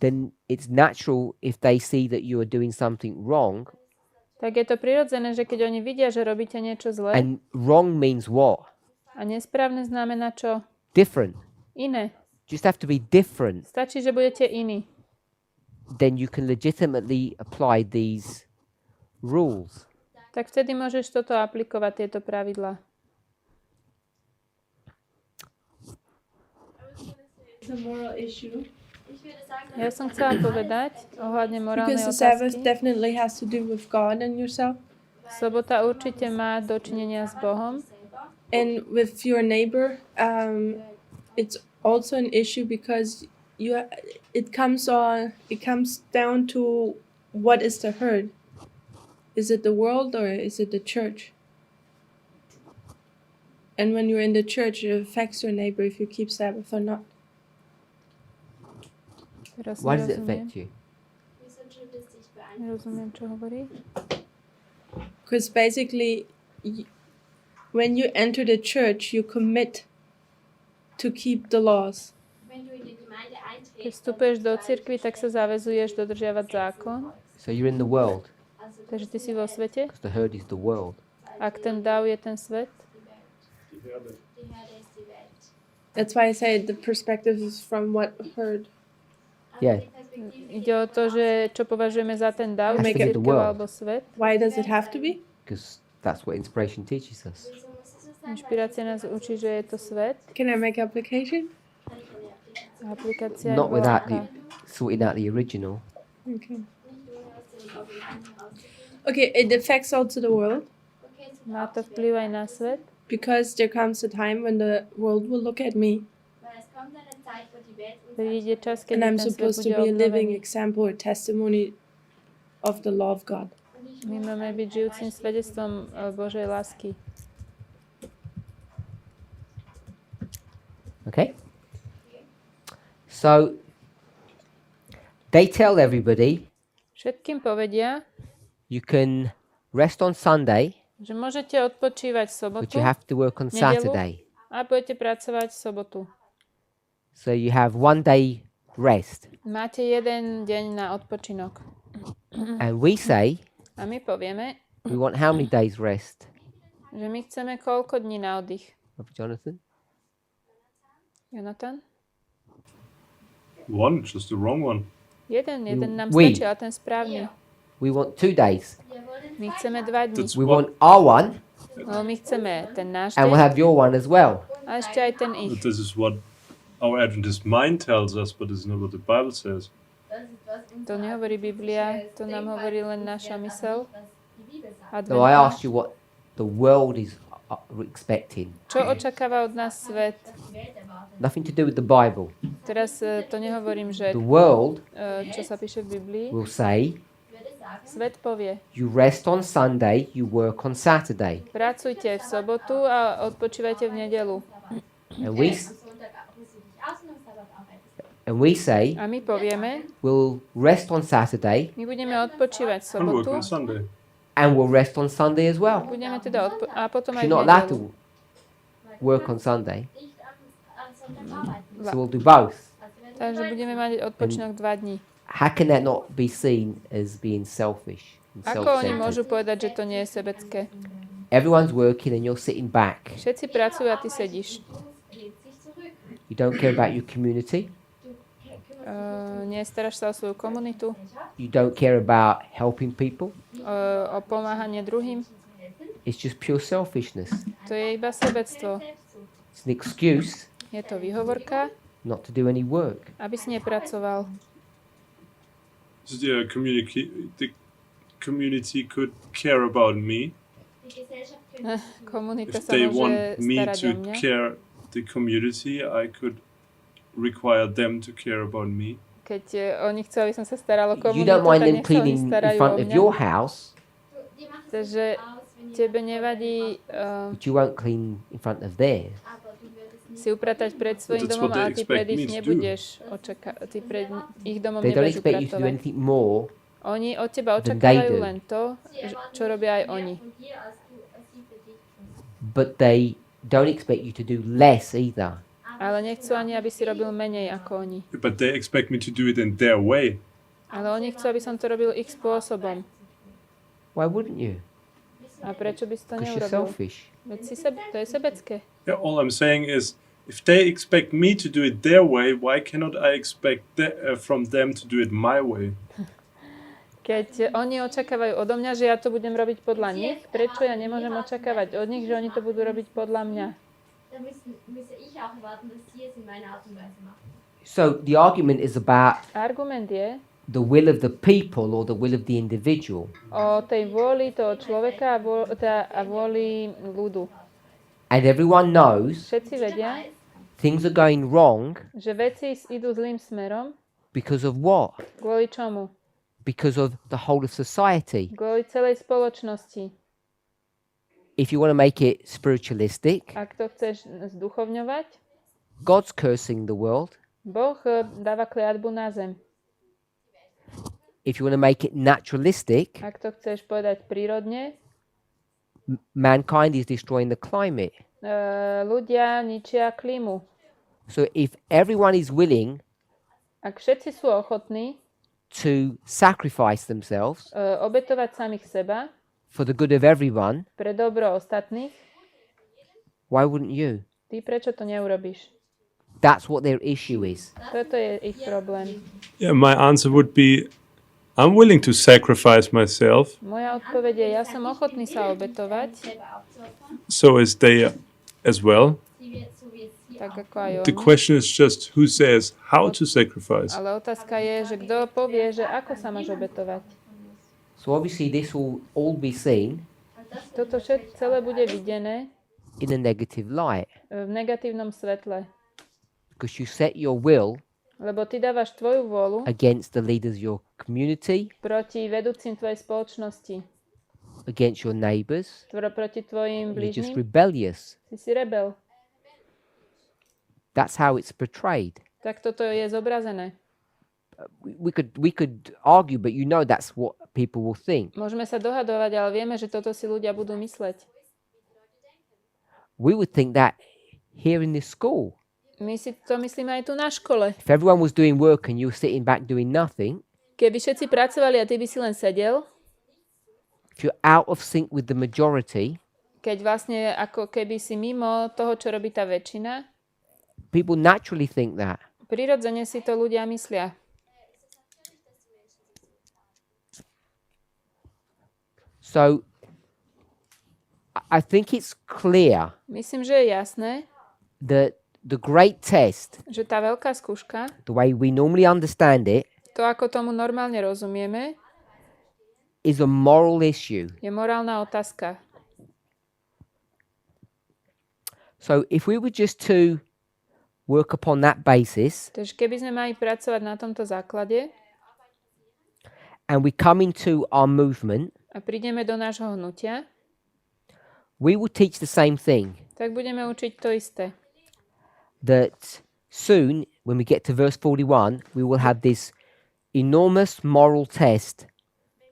then it's natural if they see that you are doing something wrong. tak je to prirodzené, že keď oni vidia, že robíte niečo zlé, And wrong means what? a nesprávne znamená čo? Different. Iné. Just have to be different. Stačí, že budete iní. Then you can legitimately apply these rules. Tak vtedy môžeš toto aplikovať, tieto pravidlá. It's a moral issue Ja som chcela povedať ohľadne morálnej because the Sabbath otázky. definitely has to do with God and yourself Sobota určite má dočinenia s Bohom and with your neighbor. It's also an issue because it comes down to what is the herd. Is it the world or is it the church? And when you're in the church, it affects your neighbor if you keep Sabbath or not. Teraz Why does it nerozumiem. affect you? Nerozumiem, čo hovorí. Because basically, when you enter the church, you commit to keep the laws. Keď vstupuješ do cirkvi, tak sa zaväzuješ dodržiavať zákon. So you're in the world, Takže ty si vo svete. because the herd is the world. Ak ten dav je ten svet, That's why I say the perspective is from what herd. Yeah. ide o to, že čo považujeme za ten dav, Has to be the cirkev world. alebo svet. Why does it have to be? Because that's what inspiration teaches us. Inšpirácia nás učí, že je to svet. Can I make application? Aplikácia je Not without veľká. sorting out the original. Okay. Okay, it affects also the world Má to vplyv aj na svet, because there comes a time when the world will look at me príde čas, keď and I'm ten svet supposed to bude be a living obnovený. example or testimony of the law of God. My máme byť žijúcim svedectvom Božej lásky. Okay? So, they tell everybody Všetkým povedia, you can rest on Sunday, že môžete odpočívať v sobotu but you have to work on nedelu Saturday. a budete pracovať v sobotu. So you have one day rest. Máte jeden deň na odpočinok. And we say A my povieme, we want how many days rest? že my chceme koľko dní na oddych. Jonathan? Jonathan? One, just the wrong one. Jeden nám We. stačí, ale ten správny. We want 2 days. My chceme 2 dní. That's We what, want our one, No, my chceme ten náš and we'll deň have your one as well. a ešte aj ten ich. this is what our Adventist mind tells us, but it's not what the Bible says. To nehovorí Biblia, to nám hovorí len naša mysel. So I asked you what the world is expecting. Čo očakáva od nás svet? Nothing to do with the Bible. Teraz to nehovorím, že The world čo sa píše v Biblii. will say, Svet povie, you rest on Sunday, you work on Saturday. pracujte v sobotu a odpočívajte v nedeľu. And we say, A my povieme, we'll rest on Saturday my budeme odpočívať v And work sobotu, on Sunday. and we'll rest on Sunday as well. budeme teda a potom aj You're v not allowed nedeľu. to work on Sunday, so we'll do both. Takže budeme mať odpočinok 2 dní. How can that not be seen as being selfish and Ako oni self-centered? môžu povedať, že to nie je sebecké? Everyone's working and you're sitting back. Všetci pracujú a ty sedíš. You don't care about your community. Nestaráš sa o svoju komunitu, You don't care about helping people. o pomáhanie druhým. It's just pure selfishness. To je iba sebectvo. It's an excuse Je to výhovorka, not to do any work. aby si nepracoval. So the community could care about me Komunita if sa they môže want me starať o to mňa. care the community. I could require them to care about me. Keď oni chcú, aby som sa staral o You komunitu, don't mind tak them nech sa oni cleaning in starajú o front of mňa. your house, Takže tebe nevadí but you won't clean in front of theirs. si upratať pred svojím That's domom, what they ale ty pred expect me ich to do. nebudeš ty pred ich domom They don't nebudeš expect you to do upratovať. anything more. Oni od teba than they očakávajú do. len to, čo robia aj oni. But they don't expect you to do less either. Ale nechcú ani, aby si robil menej ako oni. But they expect me to do it in their way. Ale oni chcú, aby som to robil ich spôsobom. Why wouldn't you? A prečo by si to Because you're neurobil? selfish. Veď to je sebecké. Yeah, all I'm saying is, if they expect me to do it their way, why cannot I expect from them to do it my way? Keď oni očakávajú odo mňa, že ja to budem robiť podľa nich, prečo ja nemôžem očakávať od nich, že oni to budú robiť podľa mňa? So the argument is about Argument je the will of the people or the will of the individual. o tej vôli toho človeka a vôli ľudu. And everyone knows Všetci vedia, things are going wrong že veci idú zlým smerom. because of what? Kvôli čomu? Because of the whole of society. Kvôli celej spoločnosti. If you want to make it spiritualistic, Ak to chceš zduchovňovať, God's cursing the world. Boh dáva kliatbu na zem. If you want to make it naturalistic, Ak to chceš povedať prírodne, mankind is destroying the climate. ľudia ničia klímu. So if everyone is willing Ak všetci sú ochotní to sacrifice themselves obetovať samých seba for the good of everyone, pre dobro ostatných, why wouldn't you? ty prečo to neurobíš? That's what their issue is. Toto je ich problém. Yeah, my answer would be, I'm willing to sacrifice myself, Moja odpoveď je, ja som ochotný sa obetovať, so as they as well. tak ako aj The oni. question is just who says how to sacrifice. Ale otázka je, že kto povie, že ako sa máš obetovať. So obviously this will all be seen Toto celé bude videné in a negative light v negatívnom svetle. because you set your will Lebo ty dávaš tvoju vôľu against the leaders of your community, proti vedúcim tvojej spoločnosti, against your neighbors. proti tvojim You're just blížnym. rebellious. Si rebel. That's how it's portrayed. Tak toto je zobrazené. We could argue, but you know that's what people will think. Môžeme sa dohadovať, ale vieme, že toto si ľudia budú mysleť. We would think that here in this school. My si to myslíme aj tu na škole. If everyone was doing work and you were sitting back doing nothing, Keby všetci pracovali a ty by si len sedel, if you're out of sync with the majority, keď vlastne ako keby si mimo toho, čo robí tá väčšina, people naturally think that. prirodzene si to ľudia myslia. So I think it's clear Myslím, že je jasné, that the great test, že tá veľká skúška, the way we normally understand it, to ako tomu normálne rozumieme, is a moral issue. je morálna otázka. So if we were just to work upon that basis Takže keby sme mali pracovať na tomto základe and we come into our movement, a prídeme do nášho hnutia, we will teach the same thing. tak budeme učiť to isté. That soon, when we get to verse 41, we will have this enormous moral test.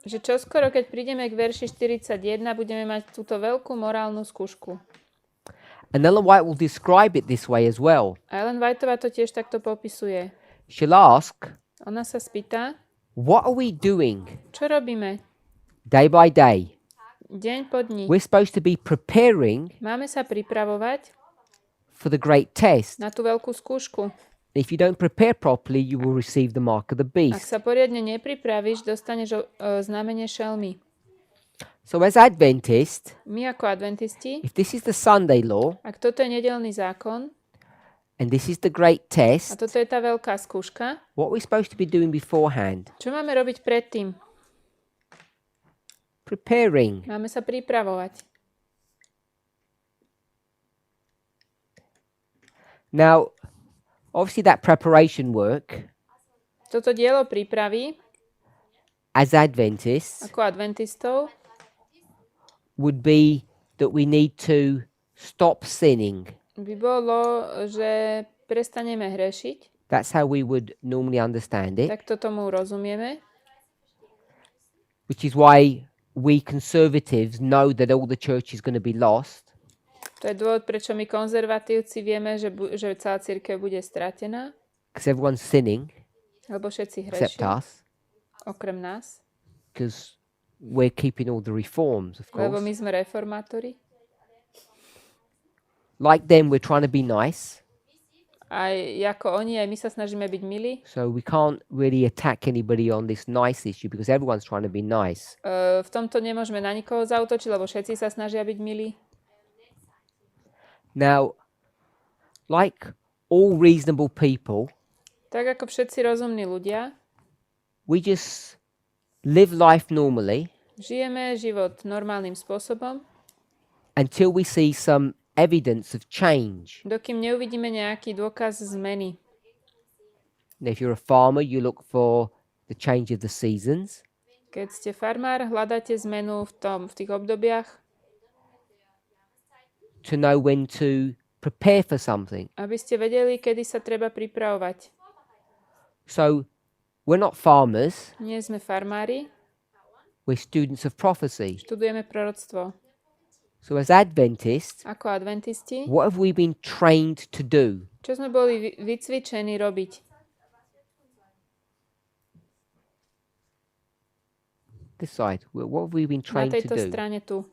Že čoskoro, keď prídeme k verši 41, budeme mať túto veľkú morálnu skúšku. And Ellen White will describe it this way as well. A Ellen Whiteová to tiež takto popisuje. She'll ask, Ona sa spýta, what are we doing čo robíme day by day? deň po dni. We're supposed to be preparing Máme sa pripravovať for the great test. na tú veľkú skúšku. If you don't prepare properly, you will receive the mark of the Ak beast. sa poriadne nepripravíš, dostaneš znamenie šelmy. So as Adventists, My ako adventisti, if this is the Sunday law, ak toto je nedeľný zákon and this is the great a test, toto je tá veľká skúška, what we're supposed to be doing beforehand? čo máme robiť predtým? Preparing. Máme sa pripravovať. Now, obviously that preparation work, Toto dielo prípravy as Adventists, ako adventistov would be that we need to stop sinning. by bolo, že prestaneme hrešiť. That's how we would normally understand it, Takto tomu rozumieme. which is why we conservatives know that all the church is going to be lost, To je dôvod, prečo my konzervatívci vieme, že celá cirkev bude stratená, because everyone's sinning lebo všetci except hrešia, us, okrem nás, because we're keeping all the reforms, of lebo my course. sme reformátori. Like them, we're trying to be nice, Aj ako oni, aj my sa snažíme byť milí. so we can't really attack anybody on this nice issue because everyone's trying to be nice. V tomto nemôžeme na nikoho zaútočiť, lebo všetci sa snažia byť milí. Now, like all reasonable people, Tak ako všetci rozumní ľudia, we just live life normally žijeme život normálnym spôsobom, until we see some evidence of change. dokým neuvidíme nejaký dôkaz zmeny. And if you're a farmer, you look for the change of the seasons. Keď ste farmár, hľadáte zmenu v tých obdobiach, To know when to prepare for something. aby ste vedeli, kedy sa treba pripravovať. So we're not farmers, Nie sme farmári, we're students of prophecy. študujeme proroctvo. So as Adventists, Ako adventisti, what have we been trained to do? čo sme boli vycvičení robiť? This side, what have we been Na trained to tejto do? strane tu.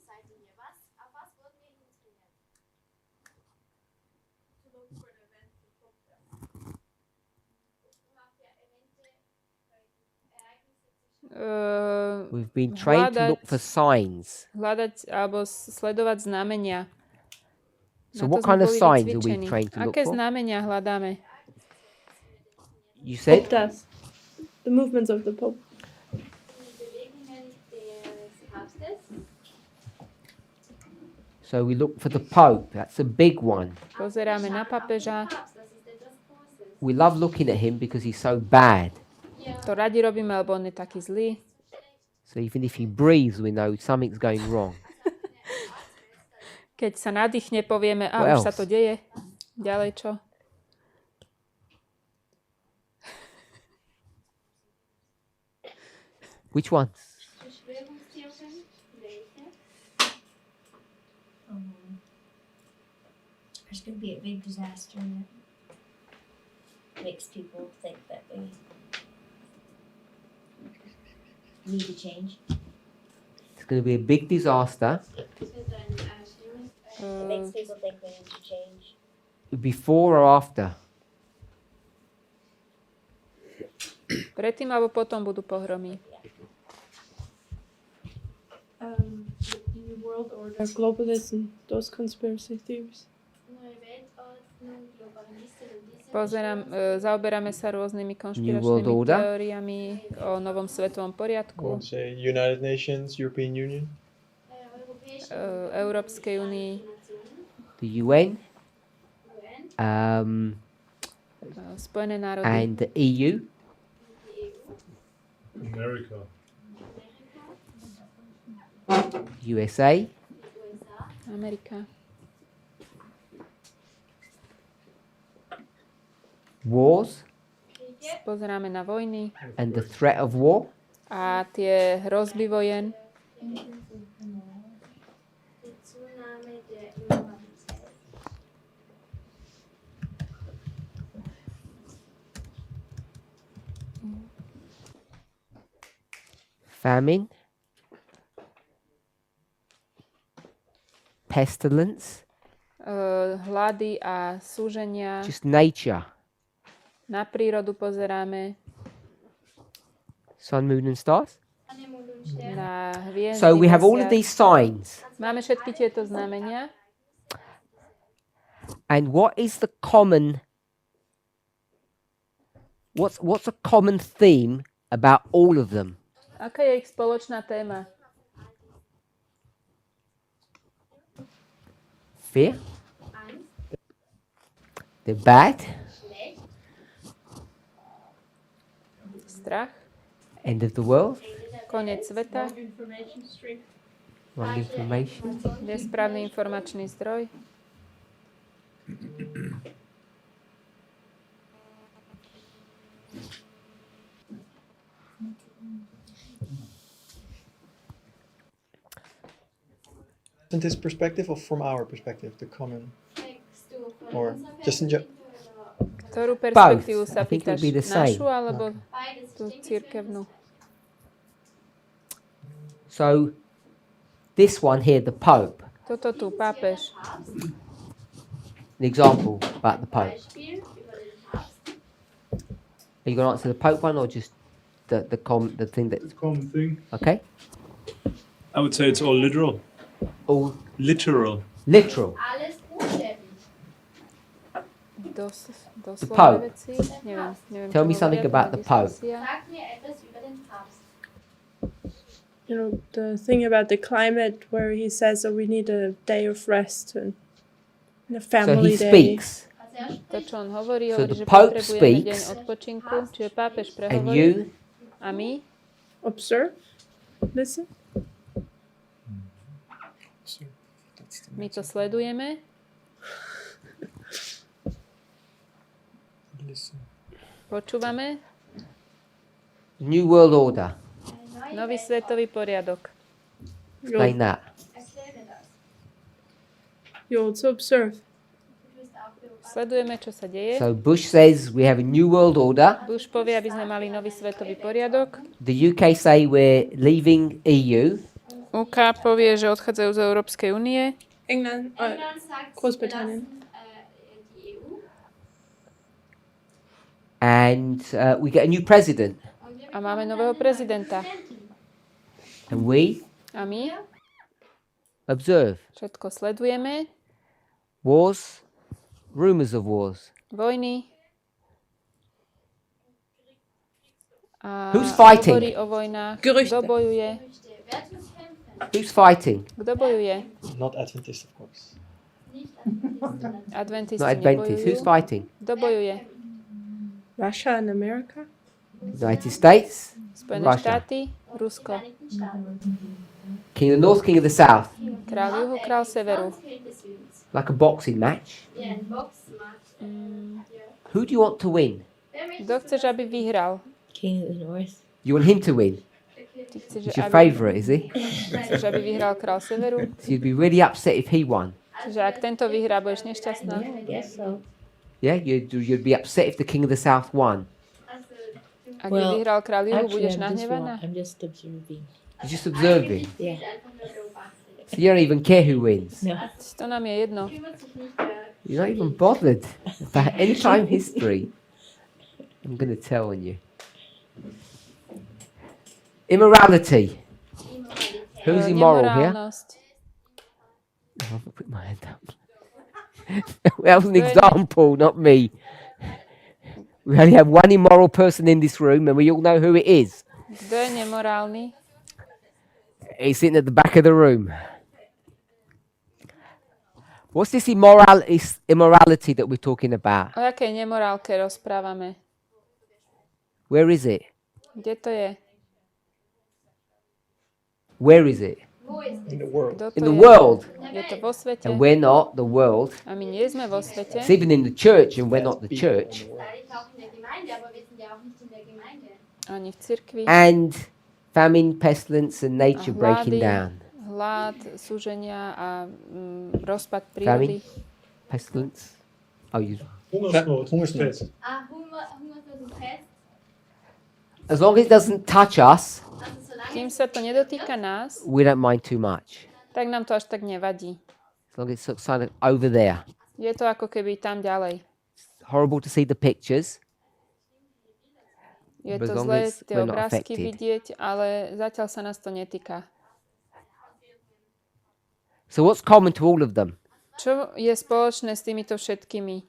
We've been trained to look for signs. Hľadať alebo sledovať znamenia. So Na what to kind sme of boli signs are we vycvičení. trained to look Aké for? znamenia hľadáme? You said? Does the movements of the Pope. So we look for the Pope. That's a big one. Pozeráme na papeža. We love looking at him because he's so bad. To radi robíme, lebo on je taký zlý. So even if he breathes, we know something's going wrong. Keď sa nadýchne, povieme, a What už sa else? to deje. Ďalej čo? Which ones? There's going to be a big disaster in it. makes people think that they need to change. It's going to be a big disaster It makes people think they need to change. before or after. Predtým alebo potom budú pohromy. The New World Order, globalism, those conspiracy theories. Zaoberáme sa rôznymi World konšpiračnými Order. teóriami o novom svetovom poriadku, Say United Nations, European Union. Európskej únii, The UN Spojené národy, and the EU. America. USA. Amerika, Wars pozeráme na vojny and the threat of war. a tie hrozby vojen, Famine. Pestilence. hlady a súženia. Just nature. Na prírodu pozeráme, Sun, moon and stars. na hviezdy, So we have all of mesiac. these signs. Máme všetky tieto znamenia. And what is the common what's a common theme about all of them? Aká je ich spoločná téma? Fear. They're bad. Strach, End of the world. koniec sveta, Wrong information. nesprávny informačný zdroj, Isn't this perspective or from our perspective, the common? Or just in ktorú perspektívu sa I think it would pýtaš? be the same. Našu alebo tú cirkevnú? So this one here, the Pope. Toto tu, pápež. An example about the Pope. Are you going to answer the Pope one or just the thing that? It's a common thing. Okay. I would say it's all literal. All Literal. literal. Alles buchstäblich. Doslovné veci. Neviem, Tell čo me something hovoria, about to the je Pope. diskusia. Sag mir etwas über den Papst. You know, the thing about the climate where he says that we need a day of rest and a So family he day. speaks, To, čo on hovorí, So hovorí, the že Pope potrebujeme deň speaks, odpočinku, čiže pápež and prehovorí you a my Observe, listen. to sledujeme, počúvame. New World Order. Nový svetový poriadok. Explain that. Erkläre das. You also observe. Du wirst auch beobachten. Sledujeme, čo sa deje. So Bush says we have a New World Order. Bush povie, aby sme mali nový svetový poriadok. The UK say we're leaving EU. UK povie, že odchádzajú z Európskej únie. England, England sagt, sie Großbritannien. verlassen, die EU. And we get a new president. Und wir A máme bekommen nového einen neuen prezidenta. Präsidenten. And we A my observe všetko sledujeme. wars, rumors of wars. Vojny. A Who's fighting? hovorí o vojnách. Gerüchte. Kto bojuje? Gerüchte. Wer tut kämpfen? Who's fighting? Kto bojuje? Not Adventist, of course. Nicht Adventisten. Adventisti Not Adventists. Who's nebojujú. fighting? Kto bojuje? Russia and America. United States, Spojené Russia. štáty, Rusko. Vereinigten Staaten. King of the North, King of the South. Král juhu, král severu. König des Südens. Like a boxing match. Ja, ein Boxmatch. Ja. Who do you want to win? Wer möchte Kto chceš, aby vyhral? King of the North. You want him to win. Ty chceš, He's your aby, favourite, is he? chceš, aby vyhral král severu? So you'd be really upset if he won. Čiže ak tento vyhrá, budeš nešťastná. I guess so. Yeah, you'd be upset if the king of the south won. Ak by vyhral kráľ juhu, budeš nahnevaná? I'm just observing. You're just observing. Yeah. So you don't even care who wins. No. To nám je jedno. You're not even bothered about any time history. I'm going to tell on you. Immorality. Who's immoral here? Nemorálnosť. Oh, I'll put my hand up. That was an example, not me. We only have one immoral person in this room, and we all know who it is. Kto je nemorálny? He's sitting at the back of the room. What's this immorality that we're talking about? O jakej nemorálke rozprávame? Where is it? Kde to je? Where is it? In the world. Kto to In the je? world. Je to vo svete. And we're not the world. A my nie sme vo svete. It's even in the church, and we're not the church. Ani v cirkvi. And famine, pestilence, and nature A breaking hlady, down. hlad, súženia a rozpad prírody. Famine, pestilence. Oh, you. Hungersnood. Hungersnood. Pest. As long as it doesn't touch us, Kým sa to nedotýka nás, we don't mind too much. tak nám to až tak nevadí. As long as it's kind of over there. Je to ako keby tam ďalej. It's horrible to see the pictures. Je But as to long zlé as tie we're not obrázky affected. vidieť, ale zatiaľ sa nás to netýka. So what's common to all of them? Čo je spoločné s týmito všetkými?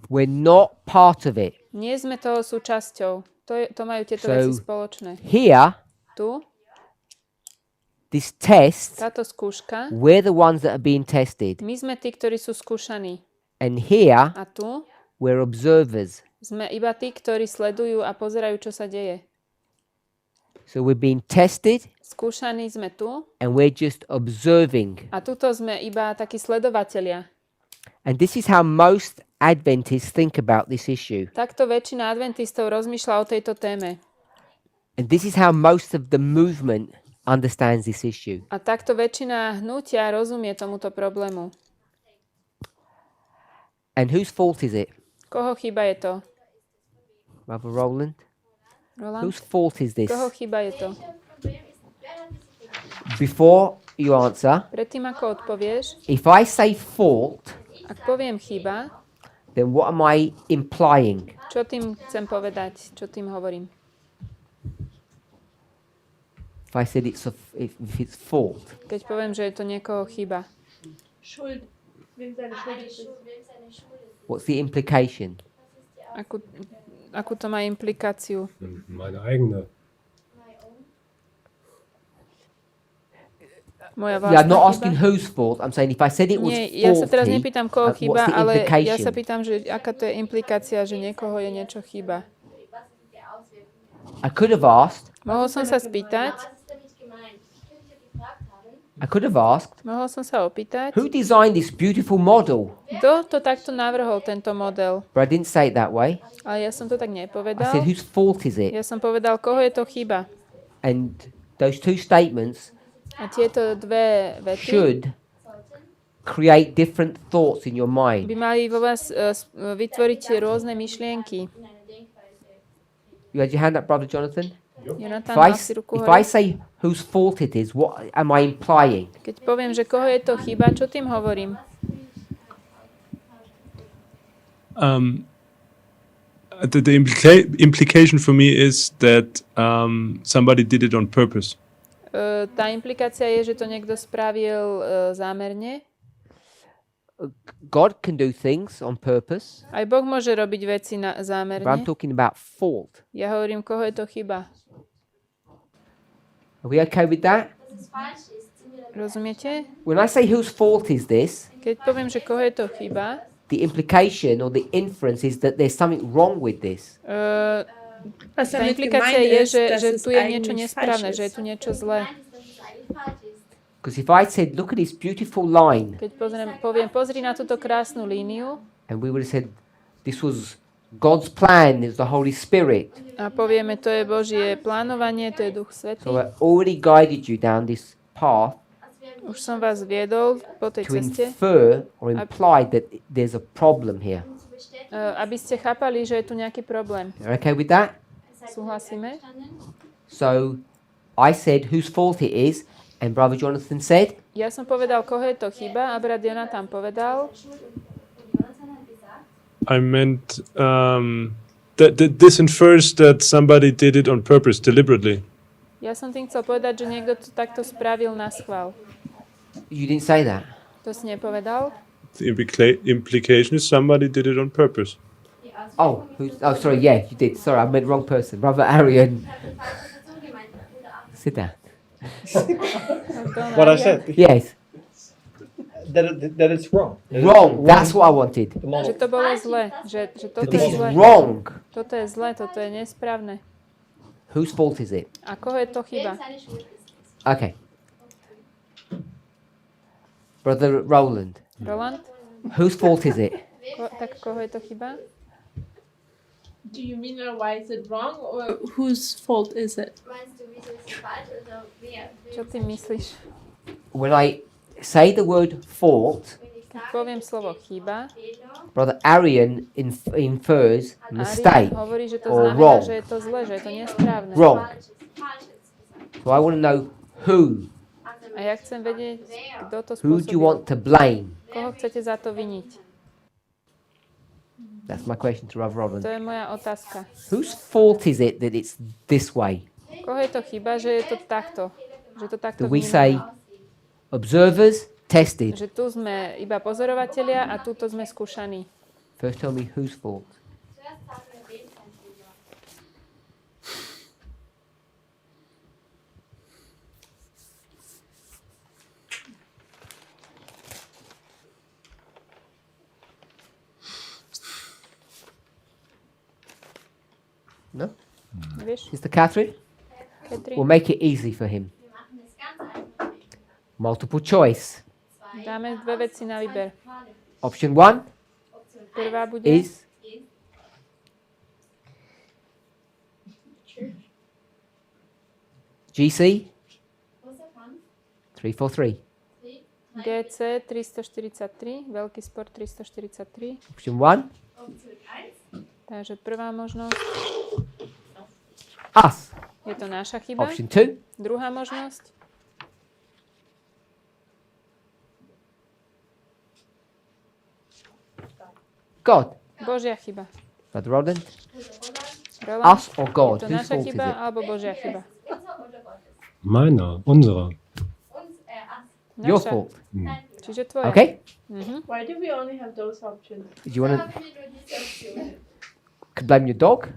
We're not part of it. Nie sme toho súčasťou. To majú tieto So, veci spoločné. Here, Tu, this test, táto skúška, we're the ones that are being tested. my sme tí, ktorí sú skúšaní. And here, A tu we're observers. sme iba tí, ktorí sledujú a pozerajú, čo sa deje. So we're being tested, Skúšaní sme tu and we're just observing. a tuto sme iba takí sledovatelia. And this is how most Adventists think about this issue. Takto väčšina adventistov rozmýšľa o tejto téme. And this is how most of the movement understands this issue. A takto väčšina hnutia rozumie tomuto problému. And whose fault is it? Koho chyba je to? Brother Roland? Roland? Whose fault is this? Koho chyba je to? Before you answer, Predtým, ako odpovieš, if I say fault, ak poviem chyba, then what am I implying? čo tým chcem povedať? Čo tým hovorím? If I said if it's fault, Keď poviem, že je to niekoho chyba. Schuld. Wem seine Schuld ist. what's the implication? Akú to má implikáciu? Meine eigene. Moja Yeah, I'm not vlastná asking chyba? whose fault. I'm saying if I said it was Nie, ja sa teraz faulty, nepýtam, koho what's chyba, the ale ja implication? sa pýtam, že aká to je implikácia, že niekoho je niečo chyba. I could have asked. Mohol som sa spýtať, I could have asked. mohol som sa opýtať, Who designed this beautiful model? kto to takto navrhol, tento model. But I didn't say it that way. Ale ja som to tak I nepovedal. said, whose fault is it? Ja som povedal, koho je to chyba. And those two statements A tieto dve vety should create different thoughts in your mind. by mali vo vás vytvoriť rôzne myšlienky. You had your hand up, Brother Jonathan? Jonathan, If I, mal si ruku if I hore? say whose fault it is, what am I implying? Keď poviem, že koho je to chyba, čo tým hovorím? The implication for me is that somebody did it on purpose. Tá implikácia je, že to niekto spravil zámerne. God can do things on purpose, Aj Boh môže robiť veci but I'm zámerne. talking about fault. Ja hovorím, koho je to chyba. Are we okay with that? Rozumiete? When I say whose fault is this, Keď poviem, že koho je to chyba, the implication or the inference is that there's something wrong with this. Was tá damit implikácia gemeint je, ist, že dass es tu je niečo eigentlich nesprávne, falsch že je ist. tu niečo zlé. Because if I said, look at this beautiful line, Keď poviem, pozri na túto krásnu líniu and we would have said, this was God's plan, it's the Holy Spirit. a povieme, to je Božie plánovanie, to je Duch Svätý. So I already guided you down this path, Už som vás viedol po tej to ceste, infer or imply that there's a problem here. aby ste chápali, že je tu nejaký problém. You're okay with that? Súhlasíme? So I said whose fault it is, and Brother Jonathan said, Ja som povedal, koho je to chyba, a brat Jonathan povedal, I meant that this infers that somebody did it on purpose, deliberately. ja som tým chcel povedať, že niekto to takto spravil na schvál. you didn't say that. To si nepovedal? The implication is somebody did it on purpose. Oh, sorry, yeah, you did. Sorry, I meant wrong person. Brother Arian. Sit down. What I said. Yes. That it's wrong. Wrong. That's what I wanted. Že to bolo zle. Že toto That this je is zle. wrong. Toto je zle, toto je nesprávne. Whose fault is it? A koho je to chyba? Okay. Brother Roland. Roland? Whose fault is it? Tak koho je to chyba? Do you mean why is it wrong or whose fault is it? Čo ty myslíš? When I say the word fault, Keď poviem slovo chyba, Brother Arian infers mistake Arian hovorí, že to or znamená, wrong. že je to zle, že je to nesprávne. Wrong. So I want to know who. A ja chcem vedieť, kto to Who do you spôsobil. want to blame? Koho chcete za to viniť? That's my question to Brother Roland. To je moja otázka. Whose fault is it that it's this way? Koho je to chyba, že je to takto? Že to takto Do we say vnímame? observers tested? Že tu sme iba pozorovatelia a tuto sme skúšaní. First tell me whose fault. No? Vieš, Sister Catherine? Katrin, We'll make it easy for him. Multiple choice. dáme dve veci na výber. Option 1 Prvá bude is GC 343. GC 343, veľký sport 343. Option 1 Takže prvá možnosť, us. je to naša chyba. Option 2 Druhá možnosť, God. Božia chyba. Brother Roland? Roland, Us or God? je to Whose naša fault is chyba it? alebo Božia chyba? Meiner, unserer. Your Naša. fault. Čiže tvoja. Okay? Why do we only have those options? Do you want to blame your dog?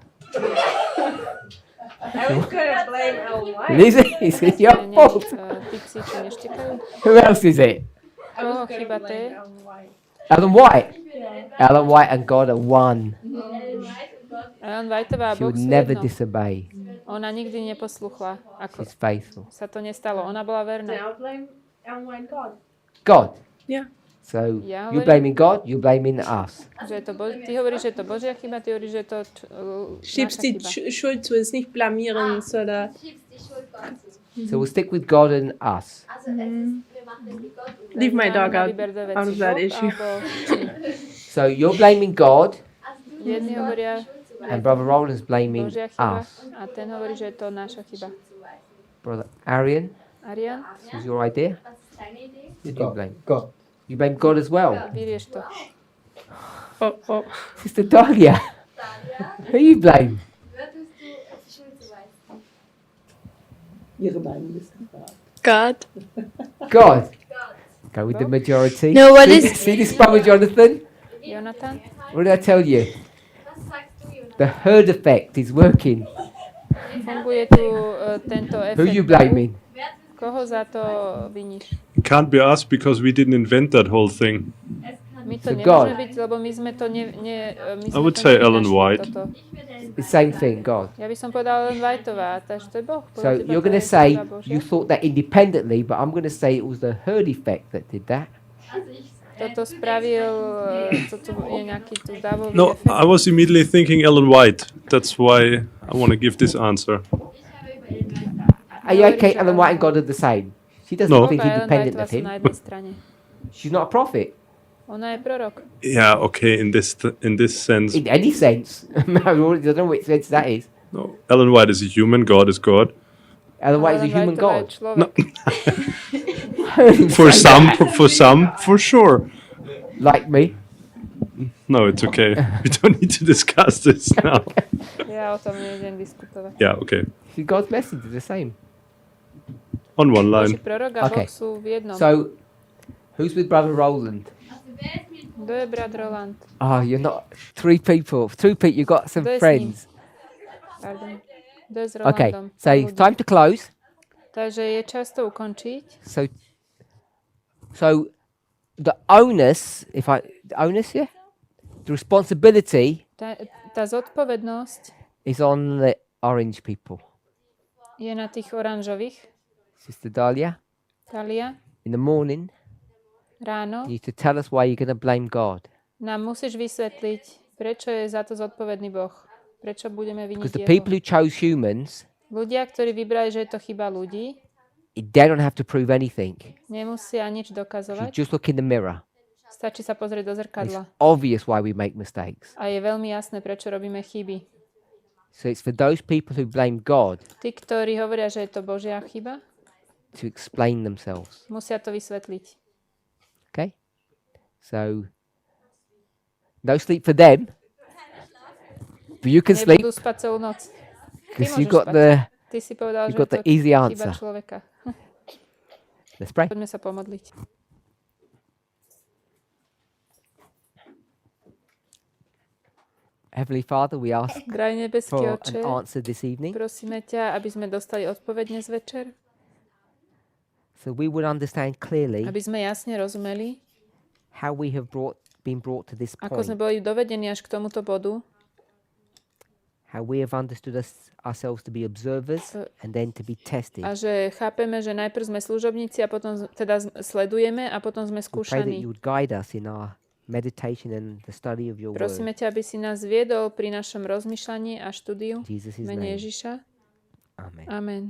I was gonna blame Ellen Is it? Is it your fault? Tí psi, čo neštekajú? Who else is it? Koho chyba to je? Ellen White. Ellen White and God are one. Ellen Whiteová a She Boh would sú never jedno. disobey. Ona nikdy neposluchla. Ako She's faithful. sa to nestalo. Ona bola verná. Now blame Ellen White God. God. Yeah. So Ja you're hovorím- blaming God, you're blaming us. Že je to ty hovoríš, že je to Božia chyba, ty hovoríš, že je to Schiebst naša die chyba. Schuld zu, ist nicht blamieren, sondern So we'll stick with God and us. leave my Dáme dog na out, výber dve out veci. of that Boh issue. alebo So you're blaming God, jedni hovoria, and Brother Roland's blaming Božia chyba us. a ten hovorí, že je to naša chyba. Brother Arian, Arian, this is your idea? Who do you God. blame? God. You blame God as well. vyrieš to. Oh, oh. Sister Dahlia, who you blame? God. God. Go with the majority. No, what see, is- see this, Brother Jonathan? Jonathan, What did I tell you? The herd effect is working. funguje tu tento Who you efekt. blaming? Koho za to viníš? It can't be us because we didn't invent that whole thing. My to So nemôžeme God. byť, lebo my sme to my sme I would to say nevynašli, Ellen White. toto. The same thing, God. Ja by som povedala Ellen Whiteová, takže to je Boh. So Podľa teba you're to going je to say chyba Božia? you thought that independently, but I'm going to say it was the herd effect that did that. Toto spravil, toto je nejaký tu davový No, efekt. I was immediately thinking Ellen White. That's why I want to give this answer. Are you okay? Ellen White and God are the same. She doesn't No. think Ellen independent Whiteová of sú him. na jednej strane. She's not a prophet Ona je prorok. Yeah, okay, in this sense. in any sense. I don't know which sense that is. No. Ellen White is a human, God is God. Otherwise, a Ellen human Whiteová je god. človek. For some, for sure. Like me. No, it's okay. We don't need to discuss this now. Ja o tom nejdem diskutovať. Yeah, okay. See, God's message is the same. On one Boží line. prorok a Okay. Boh sú v jednom. So, who's with Brother Roland? Kto je brat Roland? Oh, you're not three people. You've got some Kto je s ním? friends. Pardon. Kto je s Okay, Rolandom? so it's time to close. Takže je čas to ukončiť. So the onus, yeah, the responsibility Tá zodpovednosť is on the orange people. je na tých oranžových. Sister Dahlia, Talia, in the morning, ráno you need to tell us why you're going to blame God. nám musíš vysvetliť, prečo je za to zodpovedný Boh. Prečo budeme viniť Because the people Jeho. who chose humans, Ľudia, ktorí vybrali, že je to chyba ľudí, they don't have to prove anything. nemusia nič You dokazovať. just look in the mirror. Stačí sa pozrieť do It's zrkadla. obvious why we make mistakes. A je veľmi jasné, prečo robíme chyby. So it's for those people who blame God Tí, ktorí hovoria, že je to Božia chyba, to explain themselves. musia to vysvetliť. Okay? So, no sleep for them. But you can sleep Nebudú spať celú noc. Ty because you môžeš got spať. Ty si povedal, you že got je the to easy chyba answer. človeka. Let's pray. Poďme sa pomodliť. Heavenly Father, we ask Drahý nebeský for Oče, an answer this evening, prosíme ťa, aby sme dostali odpoveď dnes večer, so we would understand clearly aby sme jasne rozumeli, how we have been brought to this ako sme point, boli dovedení až k tomuto bodu, how we have understood ourselves to be observers and then to be tested. a že chápeme, že najprv sme služobníci a potom teda sledujeme a potom sme We pray that skúšaní. you would guide us in our meditation and the study of your Prosíme word. ťa, aby si nás viedol pri našom rozmýšľaní a štúdiu In Jesus' v mene name. Ježiša. Amen. Amen.